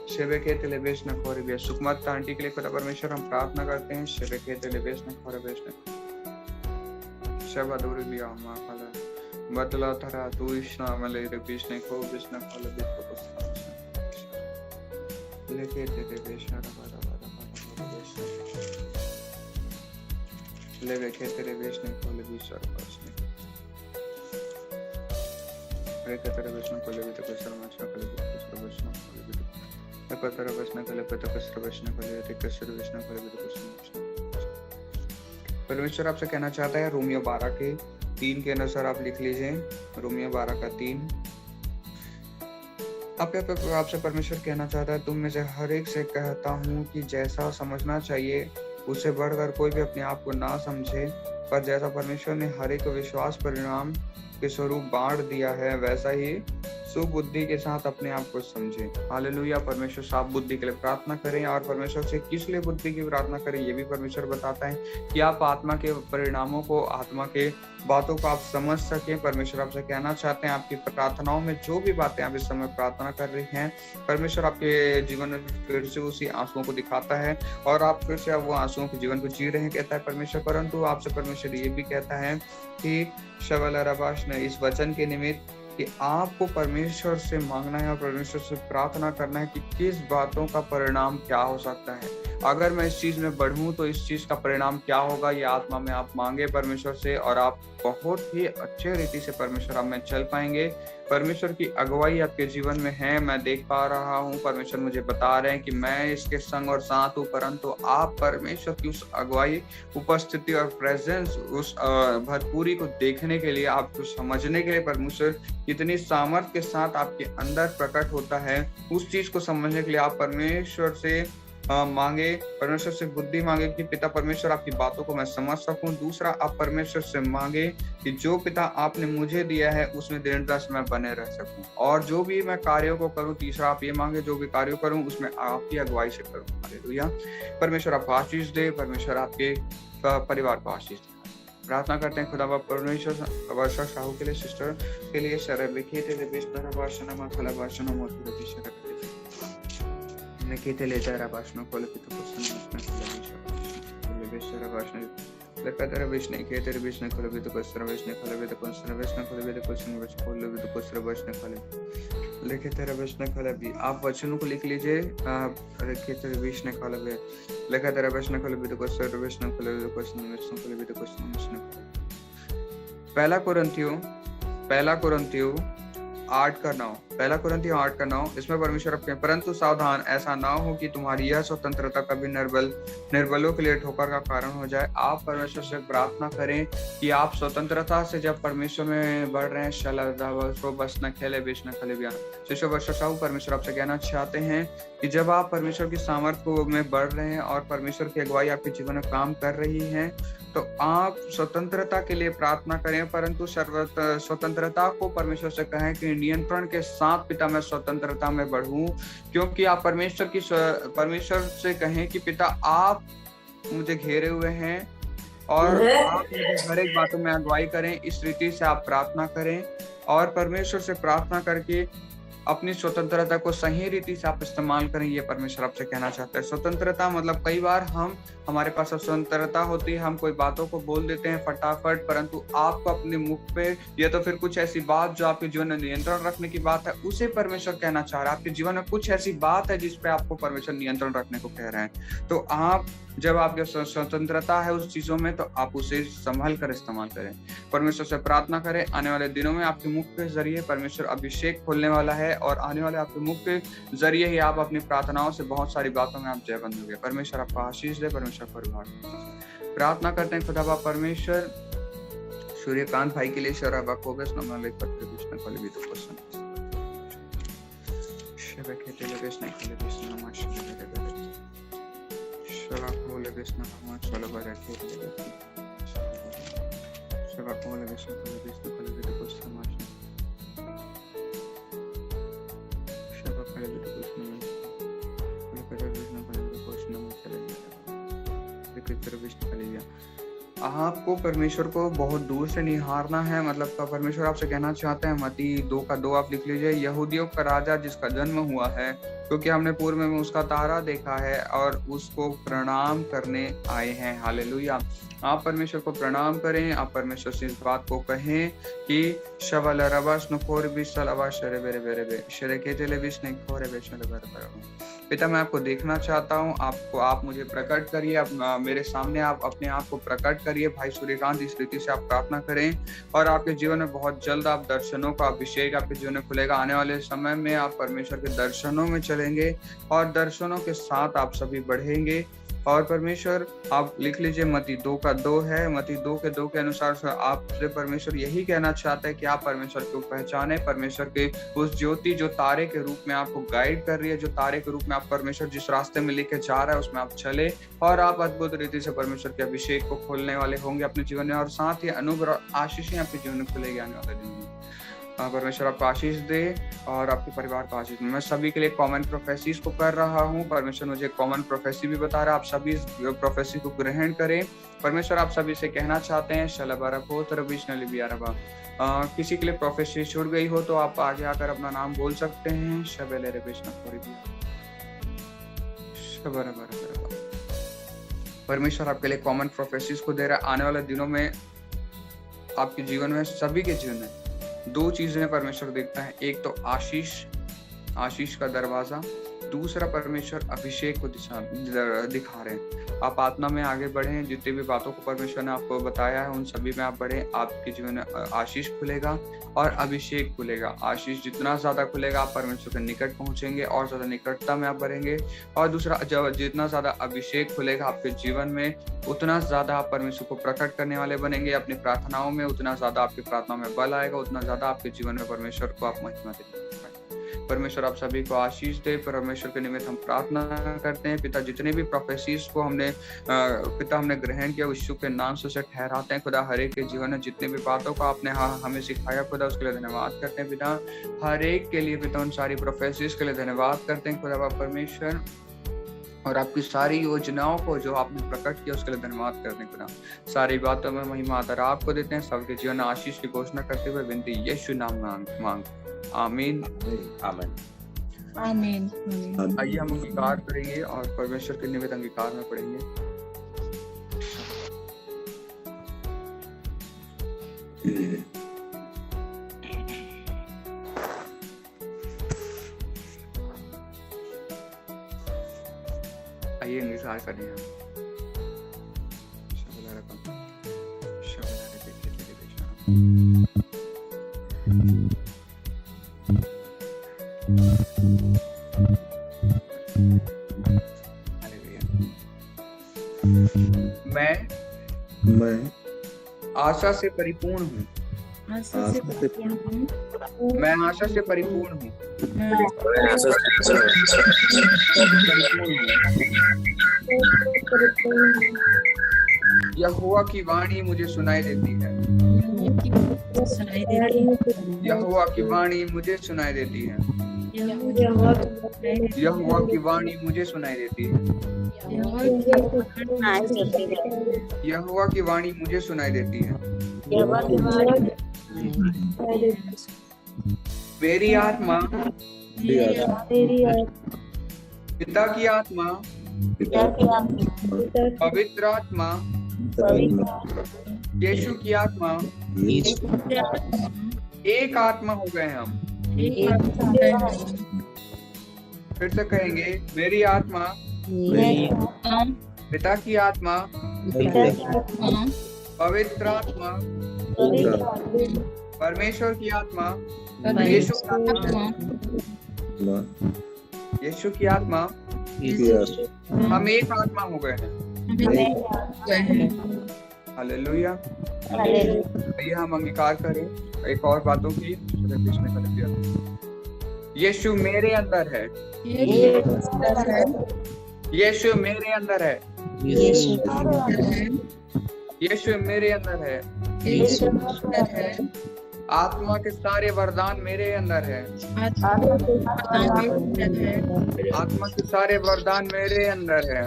शेबे के तेलेबेस न खोरिबे सुकमत आंटी के लिए खुदा परमेश्वर हम प्रार्थना करते हैं। शेबे के तेलेबेस न खोरिबेस न शबादुरी बिया मा खाला बतला थरा तू इश्ना मले रबिस ने कोबिस न खोले बिस को लेके तेलेबेस न रबादा लेवे के तेरे बेचने को ले भी सरपासने रे के तेरे बेचने को ले भी तो कसर मचना को ले भी कसर बचना को ले भी तो एक तेरे बेचने को ले भी तो कसर बचना को ले भी तो कसर बचना को ले भी तो कसर बचना। परमेश्वर आपसे कहना चाहता है रोमियो 12:3 के अनुसार आप लिख लीजिए। रोमियो 12:3 आपसे परमेश्वर कहना चाहता है तुम में से हर एक से कहता हूँ कि जैसा समझना चाहिए उससे बढ़कर कोई भी अपने आप को ना समझे, पर जैसा परमेश्वर ने हर एक विश्वास परिणाम के स्वरूप बांट दिया है वैसा ही सुबुद्धि के साथ अपने आप को समझे। हालेलुया। परमेश्वर साफ बुद्धि के लिए प्रार्थना करें और परमेश्वर से किस लिए बुद्धि की प्रार्थना करें ये भी परमेश्वर बताता है कि आप आत्मा के परिणामों को, आत्मा के बातों को आप समझ सकें। परमेश्वर आपसे कहना चाहते हैं आपकी प्रार्थनाओं में जो भी बातें आप इस समय प्रार्थना कर रही हैं, परमेश्वर आपके जीवन में फिर से उसी आंसुओं को दिखाता है और आप फिर से वो आंसुओं के जीवन को जी रहे हैं कहता है परमेश्वर। परंतु आपसे परमेश्वर ये भी कहता है कि शवल रबाश ने इस वचन के निमित्त कि आपको परमेश्वर से मांगना है और परमेश्वर से प्रार्थना करना है कि किस बातों का परिणाम क्या हो सकता है। अगर मैं इस चीज में बढ़ूं तो इस चीज का परिणाम क्या होगा, ये आत्मा में आप मांगे परमेश्वर से और आप बहुत ही अच्छे रीति से परमेश्वर आप में चल पाएंगे। परमेश्वर की अगुवाई आपके जीवन में है, मैं देख पा रहा हूँ। परमेश्वर मुझे बता रहे हैं कि मैं इसके संग और साथ हूँ, परंतु आप परमेश्वर की उस अगुवाई, उपस्थिति और प्रेजेंस, उस भरपूरी को देखने के लिए, आपको समझने के लिए परमेश्वर कितनी सामर्थ्य के साथ आपके अंदर प्रकट होता है, उस चीज को समझने के लिए आप परमेश्वर से मांगे, परमेश्वर से बुद्धि मांगे कि पिता परमेश्वर आपकी बातों को मैं समझ सकूं। दूसरा, आप परमेश्वर से मांगे कि जो पिता आपने मुझे दिया है उसमें दृढ़ता से मैं बने रह सकूं और जो भी मैं कार्यों को करूं। तीसरा, आप ये मांगे जो भी कार्य करूं उसमें आपकी अगुवाई से करूं। हालेलुया। परमेश्वर आपको आशीष दे, परमेश्वर आपके परिवार को आशीष दे। प्रार्थना करते हैं खुदा बाप परमेश्वर वर्षा साहू के लिए, सिस्टर के लिए, शरद लिखिए Nekete letara bashno kole pito kosan kole beshara bashno lekatara beshne ketere beshne kole pito kosan beshne kole pito kosan beshne kole pito kosan beshne kole pito kosan beshne kole lekatara beshne kole भी आप वचनों को लिख लीजिए। lekatara beshne kole भी lekatara beshne kole pito kosan beshne kole pito kosan beshne kole pito kosan beshne पहला कुरिन्थियों 8:9 पहला कुरिन्थियों 8:9, इसमें परमेश्वर अपने परंतु सावधान ऐसा ना हो कि तुम्हारी यह स्वतंत्रता कभी निर्बलों के लिए ठोकर का कारण हो जाए। आप परमेश्वर से प्रार्थना करें कि आप स्वतंत्रता से जब परमेश्वर में बढ़ रहे हैं, शिष्य वर्षाऊ परमेश्वर आपसे कहना चाहते हैं कि जब आप परमेश्वर की सामर्थ्य में बढ़ रहे हैं और परमेश्वर की अगुवाई आपके जीवन में काम कर रही है, तो आप स्वतंत्रता के लिए प्रार्थना करें, परंतु स्वतंत्रता को परमेश्वर से कहें कि नियंत्रण के साथ पिता मैं स्वतंत्रता में बढ़ूं, क्योंकि आप परमेश्वर से कहें कि पिता आप मुझे घेरे हुए हैं और आप मुझे हर एक बातों में अगुवाई करें। इस रीति से आप प्रार्थना करें और परमेश्वर से प्रार्थना करके अपनी स्वतंत्रता को सही रीति से आप इस्तेमाल करें। ये परमेश्वर आपसे कहना चाहता है। स्वतंत्रता मतलब कई बार हमारे पास स्वतंत्रता होती है, हम कोई बातों को बोल देते हैं फटाफट, परंतु आपको अपने मुख पे या तो फिर कुछ ऐसी बात जो आपके जीवन में नियंत्रण रखने की बात है, उसे परमेश्वर कहना चाह रहा है। आपके जीवन में कुछ ऐसी बात है जिस पे आपको परमेश्वर नियंत्रण रखने को कह रहे हैं, तो आप जब आपकी स्वतंत्रता है उस चीजों में, तो आप उसे संभाल कर इस्तेमाल करें। परमेश्वर से प्रार्थना करें। आने वाले दिनों में आपके मुख के जरिए परमेश्वर अभिषेक खोलने वाला है और आने वाले आपके मुख के जरिए ही आप अपनी प्रार्थनाओं से बहुत सारी बातों में आप जयबंद होंगे। परमेश्वर आपको आशीष दे, परमेश्वर परिवार। प्रार्थना करते हैं खुदा बाप परमेश्वर सूर्यकांत भाई के लिए शराबा को बेस नमन लेकर कृष्ण को भी तो पसंद शबे के लिए बेस नहीं खोले बेस नमन शबा को ले बेस नमन चलो बारे के लिए शबा को ले बेस खोले बेस तो खोले भी तो पसंद शबा खोले भी तो पसंद आपको परमेश्वर को बहुत दूर से निहारना है। मतलब परमेश्वर आपसे कहना चाहते हैं, मत्ती 2:2 आप लिख लीजिए, यहूदियों का राजा जिसका जन्म हुआ है, क्योंकि हमने पूर्व में उसका तारा देखा है और उसको प्रणाम करने आए हैं। हालेलुया। आप परमेश्वर को प्रणाम करें। आप परमेश्वर से इस बात को कहें कि शवल रबस नखोर बिसलवा शरे बेरे बेरे बे शरे के तेले बिस नहीं खोरे बेचले बेरे। पिता मैं आपको देखना चाहता हूँ, आप मुझे प्रकट करिए, आप मेरे सामने आप अपने आप को प्रकट करिए। भाई सूर्यकांत इस रीति से आप प्रार्थना करें और आपके जीवन में बहुत जल्द आप दर्शनों का अभिषेक आपके जीवन में खुलेगा। आने वाले समय में आप परमेश्वर के दर्शनों में चलेंगे और दर्शनों के साथ आप सभी बढ़ेंगे। और परमेश्वर आप लिख लीजिए, मत्ती 2:2 है। मत्ती 2:2 के अनुसार आपसे परमेश्वर यही कहना चाहता है कि आप परमेश्वर को पहचाने, परमेश्वर के उस ज्योति जो तारे के रूप में आपको गाइड कर रही है, जो तारे के रूप में आप परमेश्वर जिस रास्ते में लेके जा रहा है उसमें आप चले और आप अद्भुत रीति से परमेश्वर के अभिषेक को खोलने वाले होंगे अपने जीवन में, और साथ ही अनुग्रह आशीषें आपके जीवन में खुलेगी आने वाले दिन में। परमेश्वर आपको आशीष दे और आपके परिवार को आशीष दे। मैं सभी के लिए कॉमन प्रोफेसीज को कर रहा हूँ। परमेश्वर मुझे कॉमन प्रोफेसी भी बता रहा है, आप सभी इस प्रोफेसी को ग्रहण करें। परमेश्वर आप सभी से कहना चाहते हैं, किसी के लिए प्रोफेसी छूट गई हो तो आप आगे आकर अपना नाम बोल सकते हैं। परमेश्वर आपके लिए कॉमन प्रोफेसीज को दे रहा है। आने वाले दिनों में आपके जीवन में, सभी के जीवन में 2 चीजें परमेश्वर देखता है। एक तो आशीष का दरवाजा, दूसरा परमेश्वर अभिषेक को दिखा रहे हैं। आप आत्मा में आगे बढ़ें, जितनी भी बातों को परमेश्वर ने आपको बताया है उन सभी में आप बढ़ें। आपके जीवन में आशीष खुलेगा और अभिषेक खुलेगा। आशीष जितना ज्यादा खुलेगा आप परमेश्वर के निकट पहुंचेंगे और ज्यादा निकटता में आप बढ़ेंगे। और दूसरा, जब जितना ज्यादा अभिषेक खुलेगा आपके जीवन में, उतना ज्यादा आप परमेश्वर को प्रकट करने वाले बनेंगे अपनी प्रार्थनाओं में। उतना ज्यादा आपकी प्रार्थनाओं में बल आएगा, उतना ज्यादा आपके जीवन में परमेश्वर को आप महिमा देंगे। परमेश्वर आप सभी को आशीष दे। परमेश्वर के निमित्त हम प्रार्थना करते हैं। पिता, जितने भी प्रोफेसीज को हमने ग्रहण किया, यीशु के नाम से उसे ठहराते हैं। खुदा, हर एक के जीवन में जितने भी बातों को आपने हमें सिखाया खुदा, उसके लिए धन्यवाद करते हैं। पिता, हर एक के लिए पिता, उन सारी प्रोफेसीज के लिए धन्यवाद करते हैं खुदा बाप परमेश्वर, और आपकी सारी योजनाओं को जो आपने प्रकट किया उसके लिए धन्यवाद करते हैं खुदा। सारी बातों में महिमा आदर आपको देते हैं। सबके जीवन में आशीष की घोषणा करते हुए विनती यीशु नाम मांग आमीन आमीन आमीन। आइए हम अंगीकार करेंगे और परमेश्वर के निमित्त अंगीकार में पढ़ेंगे। आइए अंगीकार करें हम। मैं आशा से परिपूर्ण हूँ। आशा से परिपूर्ण हूँ। मैं आशा से परिपूर्ण हूँ। यहोवा की वाणी मुझे सुनाई देती है। यहोवा की वाणी मुझे सुनाई देती है। यहोवा की वाणी मुझे सुनाई देती है। यहोवा की वाणी मुझे सुनाई देती है। मेरी आत्मा पिता की आत्मा पवित्र आत्मा यीशु की आत्मा एक आत्मा हो गए हम। फिर से कहेंगे, मेरी आत्मा पिता की आत्मा पवित्र आत्मा परमेश्वर की आत्मा यीशु की आत्मा हम एक आत्मा हो गए हैं। हालेलुया। आइए हम अंगीकार करें एक और बातों की। यीशु मेरे अंदर है। यीशु मेरे अंदर है। यीशु मेरे अंदर है। आत्मा के सारे वरदान मेरे अंदर है। आत्मा के सारे वरदान मेरे अंदर है।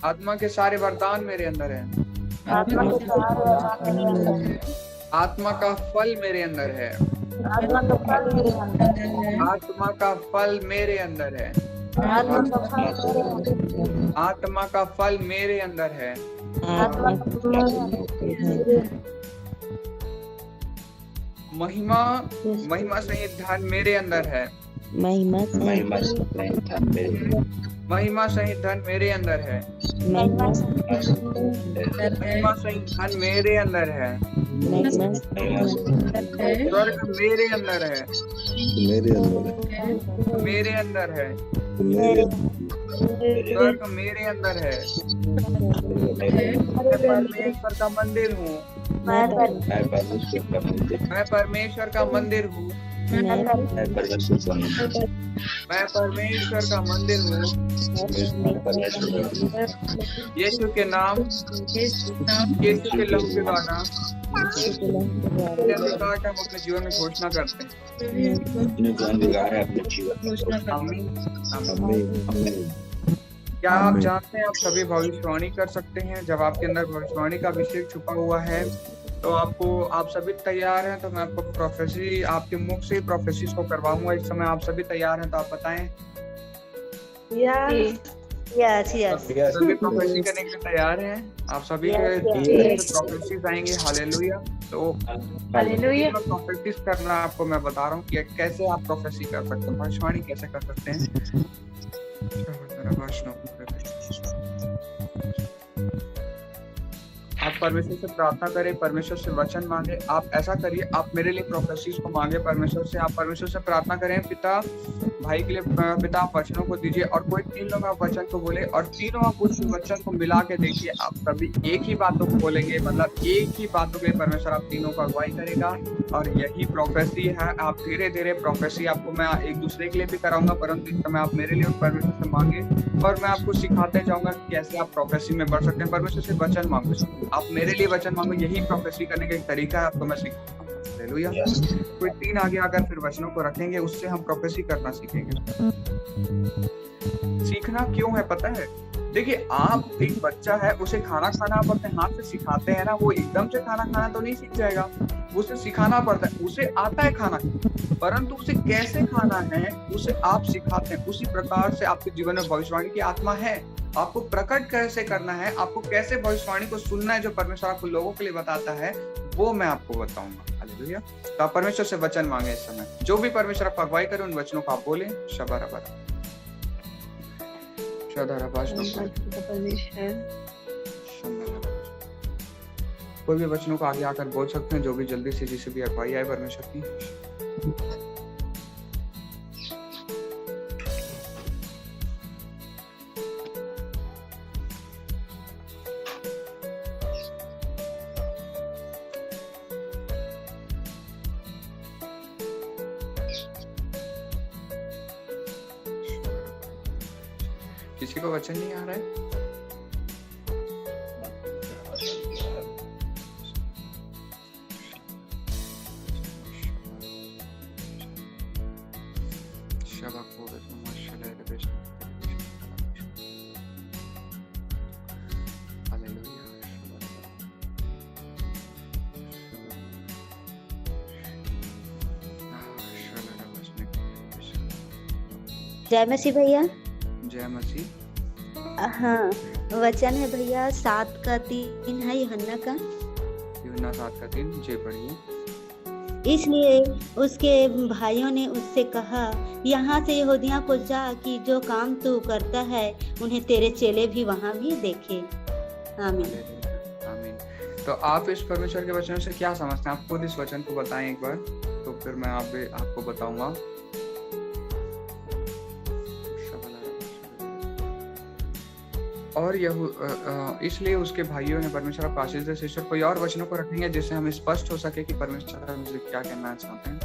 आत्मा के सारे वरदान मेरे अंदर है। आत्मा का फल मेरे अंदर है। आत्मा का फल मेरे अंदर है। आत्मा का फल मेरे अंदर है। महिमा सहित धन मेरे अंदर है। महिमा सहित धन मेरे अंदर है। महिमा सहित धन मेरे अंदर है। स्वर्ग मेरे अंदर है। मेरे अंदर है। स्वर्ग मेरे अंदर है। मैं परमेश्वर का मंदिर हूँ। मैं परमेश्वर का मंदिर हूँ। मैं परमेश्वर का मंदिर हूँ। यीशु के नाम, यीशु के लहू के द्वारा हम अपने जीवन में घोषणा करते हैं। क्या आप जानते हैं आप सभी भविष्यवाणी कर सकते हैं? जब आपके अंदर भविष्यवाणी का अभिषेक छुपा हुआ है तो आप सभी तैयार हैं? तो मैं आपको प्रोफेसी आपके मुख से प्रोफेसीज को करवाऊंगा। इस समय आप सभी तैयार हैं तो आप बताएं। सभी प्रोफेसी करने के लिए तैयार हैं? आप सभी प्रोफेसीज आएंगे। हालेलुया। तो प्रोफेसीज करना आपको मैं बता रहा हूँ कि कैसे आप प्रोफेसी कर सकते हैं, भविष्यवाणी कैसे कर सकते हैं। आप परमेश्वर से प्रार्थना करें, परमेश्वर से वचन मांगे। आप ऐसा करिए, आप मेरे लिए प्रोफेसीज को मांगे परमेश्वर से। आप परमेश्वर से प्रार्थना करें, पिता भाई के लिए पिता आप वचनों को दीजिए और कोई 3 लोग आप वचन को बोले और तीनों आप उस वचन को मिला के देखिए। आप सभी एक ही बातों को बोलेंगे, मतलब एक ही बातों के लिए परमेश्वर आप तीनों को अगुवाई करेगा और यही प्रोफेसी है। आप धीरे धीरे प्रोफेसी आपको मैं एक दूसरे के लिए भी कराऊंगा, परंतु इस समय आप मेरे लिए परमेश्वर से मांगे और मैं आपको सिखाते जाऊंगा कि कैसे आप प्रोफेसी में बढ़ सकते हैं। परमेश्वर से वचन मांगो, आप मेरे लिए वचन मांगो। यही प्रोफेसी करने का एक तरीका है, आपको मैं सिखाऊंगा। हालेलुया। कोई 3 आगे आकर फिर वचनों को रखेंगे, उससे हम प्रोफेसी करना सीखेंगे। सीखना क्यों है पता है? देखिए, आप एक बच्चा है, उसे खाना खाना आप अपने हाथ से सिखाते हैं ना, वो एकदम से खाना खाना तो नहीं सीख जाएगा, उसे सिखाना पड़ता है। उसे आता है खाना, परंतु उसे कैसे खाना है उसे आप सिखाते हैं। उसी प्रकार से आपके जीवन में भविष्यवाणी की आत्मा है। आपको प्रकट कैसे करना है, आपको कैसे भविष्यवाणी को सुनना है जो परमेश्वर आपको लोगों के लिए बताता है, वो मैं आपको बताऊंगा। हालेलुया। तो आप परमेश्वर से वचन मांगे इस समय। जो भी परमेश्वर आपको अगुवाई करे उन वचनों को आप बोले। कोई भी वचनों को आगे आकर बोल सकते हैं, जो भी जल्दी से जिसे भी अगुवाई आए परमेश्वर की। किसी को वचन नहीं आ रहा है? जय मसीह भैया। जय मसीह। हाँ, वचन है भैया 7:3 है यूहन्ना का। यूहन्ना 7:3 जी पढ़िए। इसलिए उसके भाइयों ने उससे कहा, यहाँ से यहूदियों को जा कि जो काम तू करता है उन्हें तेरे चेले भी वहाँ भी देखे। आमीन। आमीन। तो आप इस परमेश्वर के वचन से क्या समझते हैं? आप खुद इस वचन को बताएं एक बार, तो फिर मैं आपको बताऊंगा। और इसलिए उसके भाइयों ने परमेश्वर का आशीष दे। सिस्टर कोई और वचनों को रखेंगे जिससे हम स्पष्ट हो सके कि परमेश्वर हमसे क्या कहना चाहते हैं।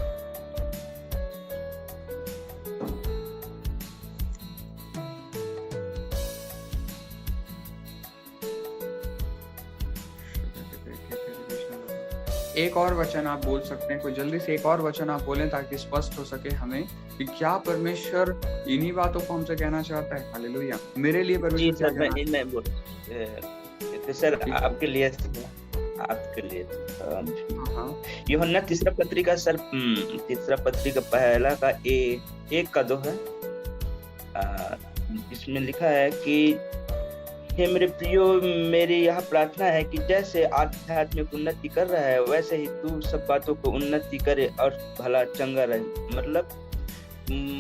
एक और वचन आप बोल सकते हैं, कोई जल्दी से एक और वचन आप बोलें ताकि स्पष्ट हो सके हमें कि क्या परमेश्वर इन्हीं बातों को हमसे कहना चाहता है। हालेलुया। मेरे लिए परमेश्वर क्या कहना है? तो सर आपके लिए यूहन्ना तीसरा पत्री का पहला का 1:2 है। इसमें लिखा है कि हे मेरे प्रियो, मेरी यह प्रार्थना है कि जैसे आध्यात्मिक उन्नति कर रहा है वैसे ही तू सब बातों को उन्नति करे और भला चंगा रहे।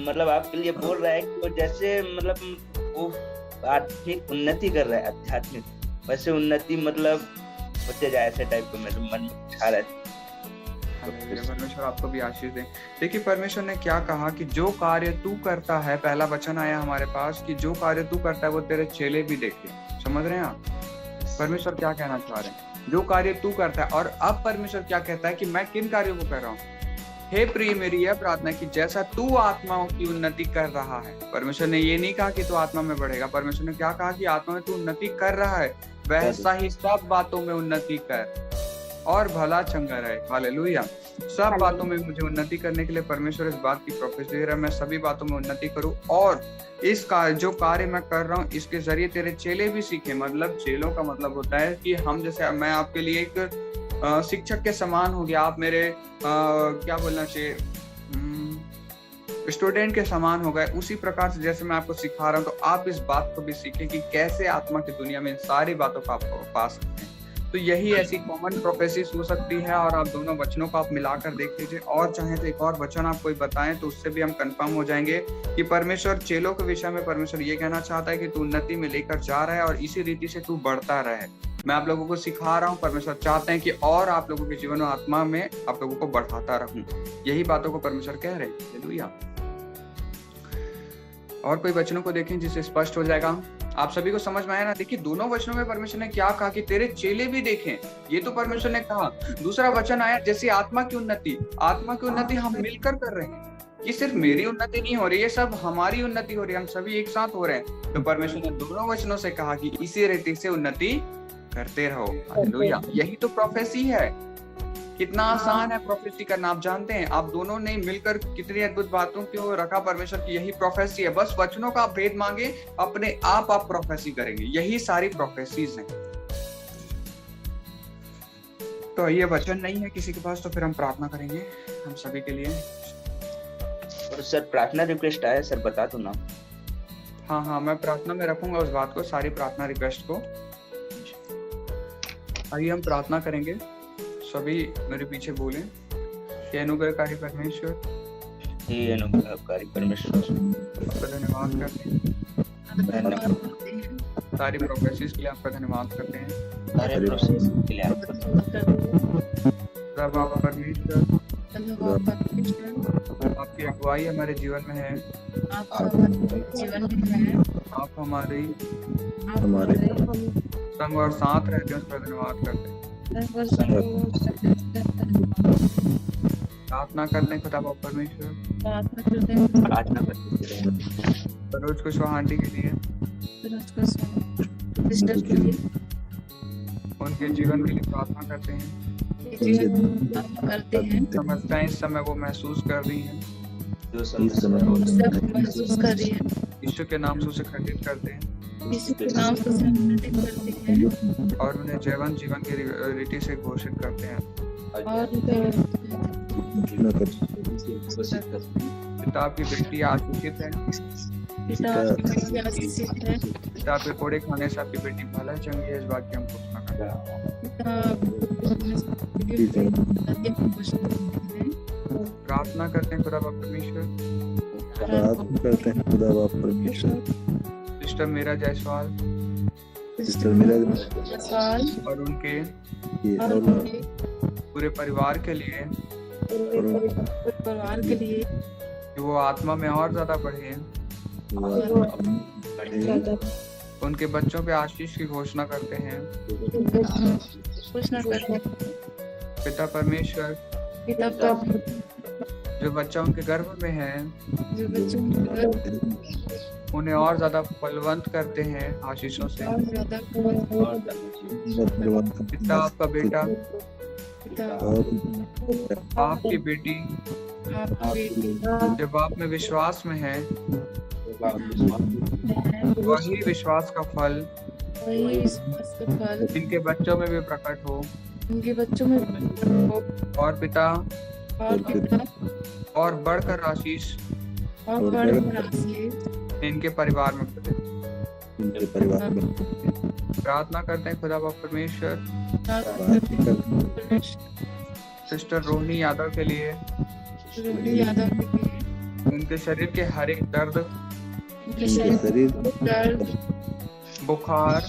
मतलब आपके लिए बोल रहा है कि वो जैसे वो आध्यात्मिक उन्नति कर रहा है, आध्यात्मिक वैसे उन्नति होते जाए, ऐसे टाइप को मेरे मन में आ रहा है। परमेश्वर आपको भी आशीष दे। देखिए परमेश्वर ने क्या कहा कि जो कार्य तू करता है, पहला वचन आया हमारे पास कि जो कार्य तू करता है वो तेरे चेले भी देखे। समझ रहे हैं आप परमेश्वर क्या कहना चाह रहे हैं? जो कार्य तू करता है। और अब परमेश्वर क्या कहता है कि मैं किन कार्यों को कर रहा हूँ? हे प्रिय, मेरी यह प्रार्थना कि जैसा तू आत्माओं की उन्नति कर रहा है। परमेश्वर ने ये नहीं कहा कि तू आत्मा में बढ़ेगा। परमेश्वर ने क्या कहा कि आत्मा में तू उन्नति कर रहा है, वैसा ही सब बातों में उन्नति कर और भला चंगा रहे। हालेलुया। सब बातों में मुझे उन्नति करने के लिए परमेश्वर इस बात की प्रोफेसी दे रहा है, मैं सभी बातों में उन्नति करूं और इस जो कार्य मैं कर रहा हूं इसके जरिए तेरे चेले भी सीखे। मतलब चेलों का मतलब होता है कि हम जैसे मैं आपके लिए एक शिक्षक के समान हो गया, आप मेरे क्या बोलना चाहिए, स्टूडेंट के समान हो गए। उसी प्रकार से जैसे मैं आपको सिखा रहा हूं तो आप इस बात को भी सीखें कि कैसे आत्मा की दुनिया में इन सारी बातों को आप पा सकते हैं। तो यही ऐसी कॉमन प्रोफेसीज हो सकती है। और आप दोनों वचनों को आप मिलाकर देख लीजिए, और चाहे तो एक और वचन आप कोई बताएं तो उससे भी हम कंफर्म हो जाएंगे कि परमेश्वर चेलों के विषय में परमेश्वर ये कहना चाहता है कि तू उन्नति में लेकर जा रहा है और इसी रीति से तू बढ़ता रहे। मैं आप लोगों को सिखा रहा हूँ, परमेश्वर चाहते हैं कि और आप लोगों के जीवन और आत्मा में आप लोगों को बढ़ाता रहूं। यही बातों को परमेश्वर कह रहे हैं। हालेलुया। और कोई वचनों को देखें जिससे स्पष्ट हो जाएगा। आप सभी को समझ में आया ना? देखिए दोनों वचनों में परमेश्वर ने क्या कहा कि तेरे चेले भी देखें, ये तो परमेश्वर ने कहा। दूसरा वचन आया जैसे आत्मा की उन्नति हम मिलकर कर रहे हैं। ये सिर्फ मेरी उन्नति नहीं हो रही, ये सब हमारी उन्नति हो रही है, हम सभी एक साथ हो रहे हैं। तो परमेश्वर ने दोनों वचनों से कहा कि इसी रीति से उन्नति करते रहो। हालेलुया। यही तो प्रोफेसी है। कितना आसान है प्रोफेसी करना। आप जानते हैं आप दोनों ने मिलकर कितनी अद्भुत बातों को रखा परमेश्वर की। यही प्रोफेसी है। बस वचनों का आप भेद मांगे, अपने आप प्रोफेसी करेंगे। यही सारी प्रोफेसीज हैं। तो ये वचन नहीं है किसी के पास तो फिर हम प्रार्थना करेंगे हम सभी के लिए। और सर प्रार्थना रिक्वेस्ट आया, सर बता दो ना। हाँ, मैं प्रार्थना में रखूंगा उस बात को, सारी प्रार्थना रिक्वेस्ट को। आइए हम प्रार्थना करेंगे। सभी मेरे पीछे बोलें। हे अनुग्रहकारी परमेश्वर, आपका धन्यवाद करते हैं सारी प्रोफेसीज के लिए। आपका धन्यवाद करते हैं सब आप परमेश्वर, आपकी अगुवाई हमारे जीवन में है। आप हमारे संग और साथ रहते हैं, उसका धन्यवाद करते हैं। प्रार्थना करते हैं खुदा परमेश्वर रोज कुशवाहा आंटी के लिए, सिस्टर के लिए उनके जीवन के लिए प्रार्थना करते हैं। करते हैं, समझते हैं इस समय वो महसूस कर रही हैं, सब महसूस कर रही है, यीशु के नाम से उसे खंडित करते हैं यीशु के नाम से खंडित करते हैं और उन्हें जैवन जीवन की रीति से घोषित करते हैं। और पिता आपकी बेटी आशीषित है, पिता आपकी आशीषित है, पिता आपके कोड़े खाने से आपकी बेटी भला चंगी है, इस बात की हम घोषणा करते हैं। प्रार्थना करते हैं खुदा बाप परमेश्वर, सिस्टर मीरा जायसवाल और उनके पूरे परिवार के लिए कि वो आत्मा में और ज्यादा बढ़े, उनके बच्चों पे आशीष की घोषणा करते हैं। पिता परमेश्वर, जो बच्चा उनके गर्भ में है उन्हें और ज्यादा बलवंत करते हैं आशीषों से। पिता आपका बेटा, आपकी बेटी जब आप में विश्वास में है, वही विश्वास का फल इनके बच्चों में भी प्रकट हो। उनके बच्चों में और पिता और और बढ़कर आशीष इनके परिवार में बढ़े। प्रार्थना करते हैं खुदा बाप परमेश्वर सिस्टर रोहिणी यादव के लिए, उनके शरीर के हर एक दर्द, बुखार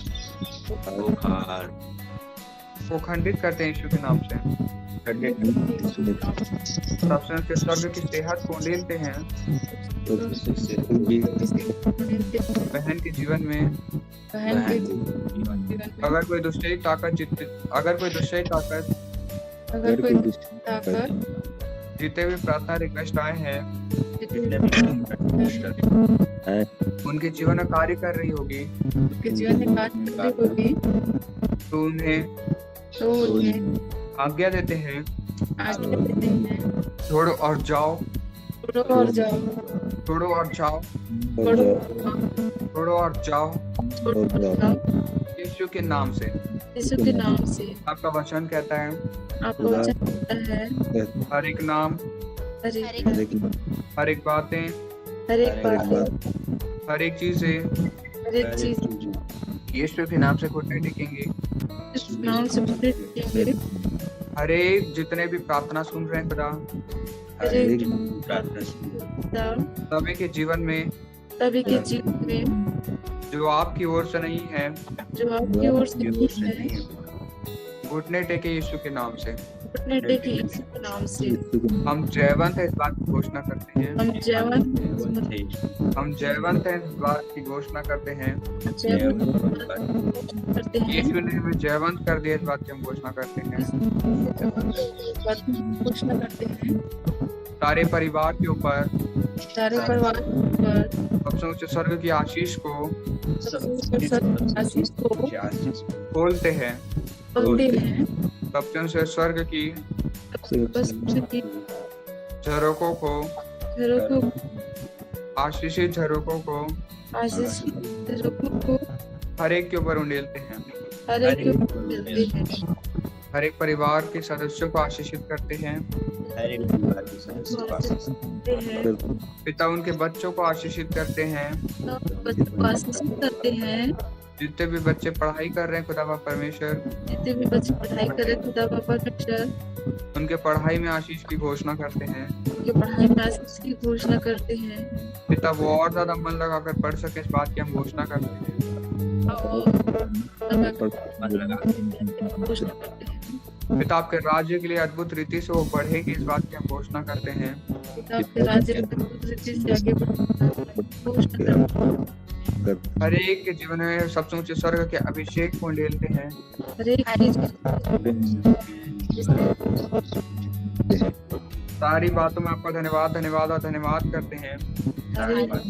को खंडित करते हैं यीशु के नाम से। सबसे उनके स्वर्ग की सेहत को लेते हैं। बहन के जीवन में अगर कोई दुष्टई ताकत जीते हुए प्रार्थना रिक्वेस्ट आए हैं, उनके जीवन में कार्य कर रही होगी, तो उन्हें आज्ञा देते हैं, छोड़ो और जाओ, छोड़ो और जाओ यीशु के नाम से। आपका वचन कहता है हर एक नाम, हर एक बातें, हर एक चीजें यीशु के नाम से घुटने टेकेंगे। हर एक जितने भी प्रार्थना सुन रहे हैं खुदा, सभी के जीवन में जो आपकी ओर से नहीं है, घुटने टेके यीशु के नाम से। हम जयवंत है इस बात की घोषणा करते हैं, हम जयवंत है इस बात की घोषणा करते हैं। यीशु ने हमें जयवंत कर दिया, इस बात की हम घोषणा करते हैं। सारे परिवार के ऊपर सबसे ऊंचे स्वर्ग की आशीष को खोलते हैं। सबसे ऊंचे स्वर्ग की झरोकों को, आशीषित झरोकों को हर एक के ऊपर उंडेलते हैं। हर एक परिवार के सदस्यों को आशीषित करते हैं। पिता उनके बच्चों को आशीषित करते हैं। जितने भी बच्चे पढ़ाई कर रहे हैं खुदा बाप परमेश्वर, उनके पढ़ाई में आशीष की घोषणा करते हैं। पिता वो और ज्यादा मन लगाकर पढ़ सके, इस बात की हम घोषणा करते हैं। पिता आपके राज्य के लिए अद्भुत रीति से वो बढ़ेगी, इस बात की हम घोषणा करते हैं। हर एक के जीवन में सबसे ऊंचे स्वर्ग के अभिषेक को लेते हैं। सारी बातों में आपका धन्यवाद धन्यवाद और धन्यवाद करते हैं। धन्यवाद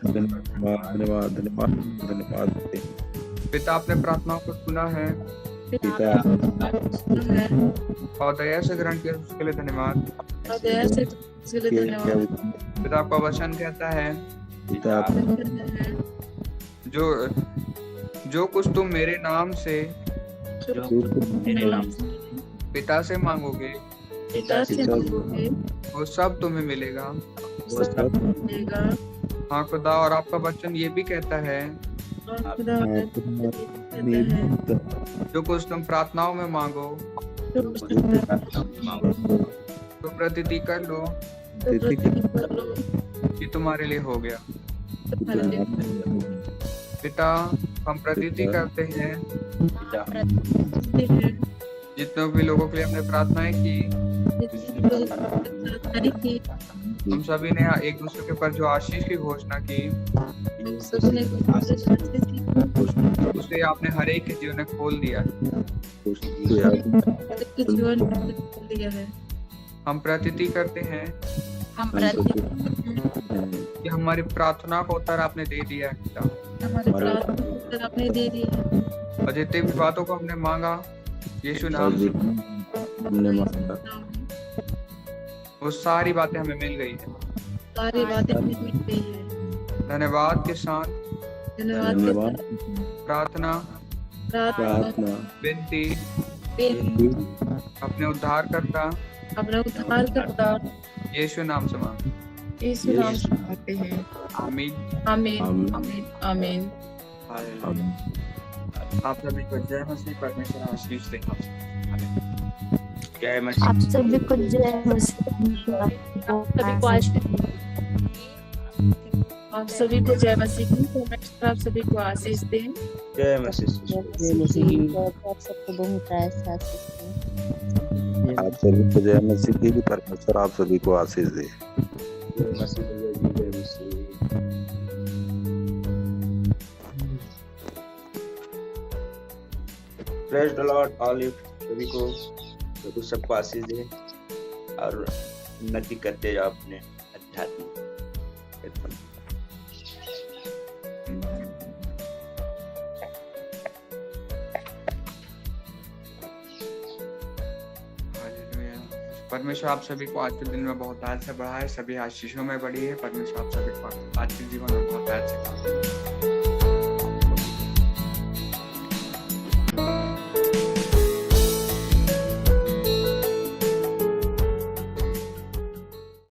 धन्यवाद धन्यवाद धन्यवाद देते हैं। पिता, आपने प्रार्थनाओं को सुना है पिता और दया से ग्रहण किया, उसके लिए धन्यवाद। पिता, आपका वचन कहता है पिता जो कुछ तुम मेरे नाम से पिता से मांगोगे वो सब तुम्हें मिलेगा। हाँ खुदा, और आपका वचन ये भी कहता है जो कुछ तुम प्रार्थनाओं में मांगो तो प्रतीति कर लो कि तुम्हारे लिए हो गया। पिता, हम प्रतीति करते हैं जितने भी लोगों के लिए हमने प्रार्थनाएं की, हम सभी ने एक दूसरे के ऊपर जो आशीष की घोषणा की उसे आपने हर एक के जीवन में खोल दिया है। हम प्रतीति करते हैं कि हमारी प्रार्थना का उत्तर आपने दे दिया है पिता, और जितनी भी बातों को हमने मांगा यीशु नाम से वो सारी बातें हमें मिल गई है। धन्यवाद के साथ प्रार्थना विनती अपने उद्धारकर्ता यीशु नाम से मांगते हैं। आमीन आमीन आमीन। आप सभी को जय मसीह। परमेश्वर आशीष दे। जय मसीह। आप सभी को जय मसीह। आप सभी को जय मसीह की। परमेश्वर आप सभी को आशीष दे। जय मसीह। आप सबको बहुत आशीष दे। आप सभी को जय मसीह की। परमेश्वर आप सभी को आशीष दे। जय मसीह। जय मसीह। Praise the Lord all you सभी को, प्रभु सबको आशीष दे और उन्नति करते जाओ अपने आध्यात्मिक क्षेत्र में। परमेश्वर आप सभी को आज के दिन में बहुत आज से बढ़ाए, सभी आशीषों में बढ़ी है। परमेश्वर आप सभी को आज के जीवन में बहुत आज से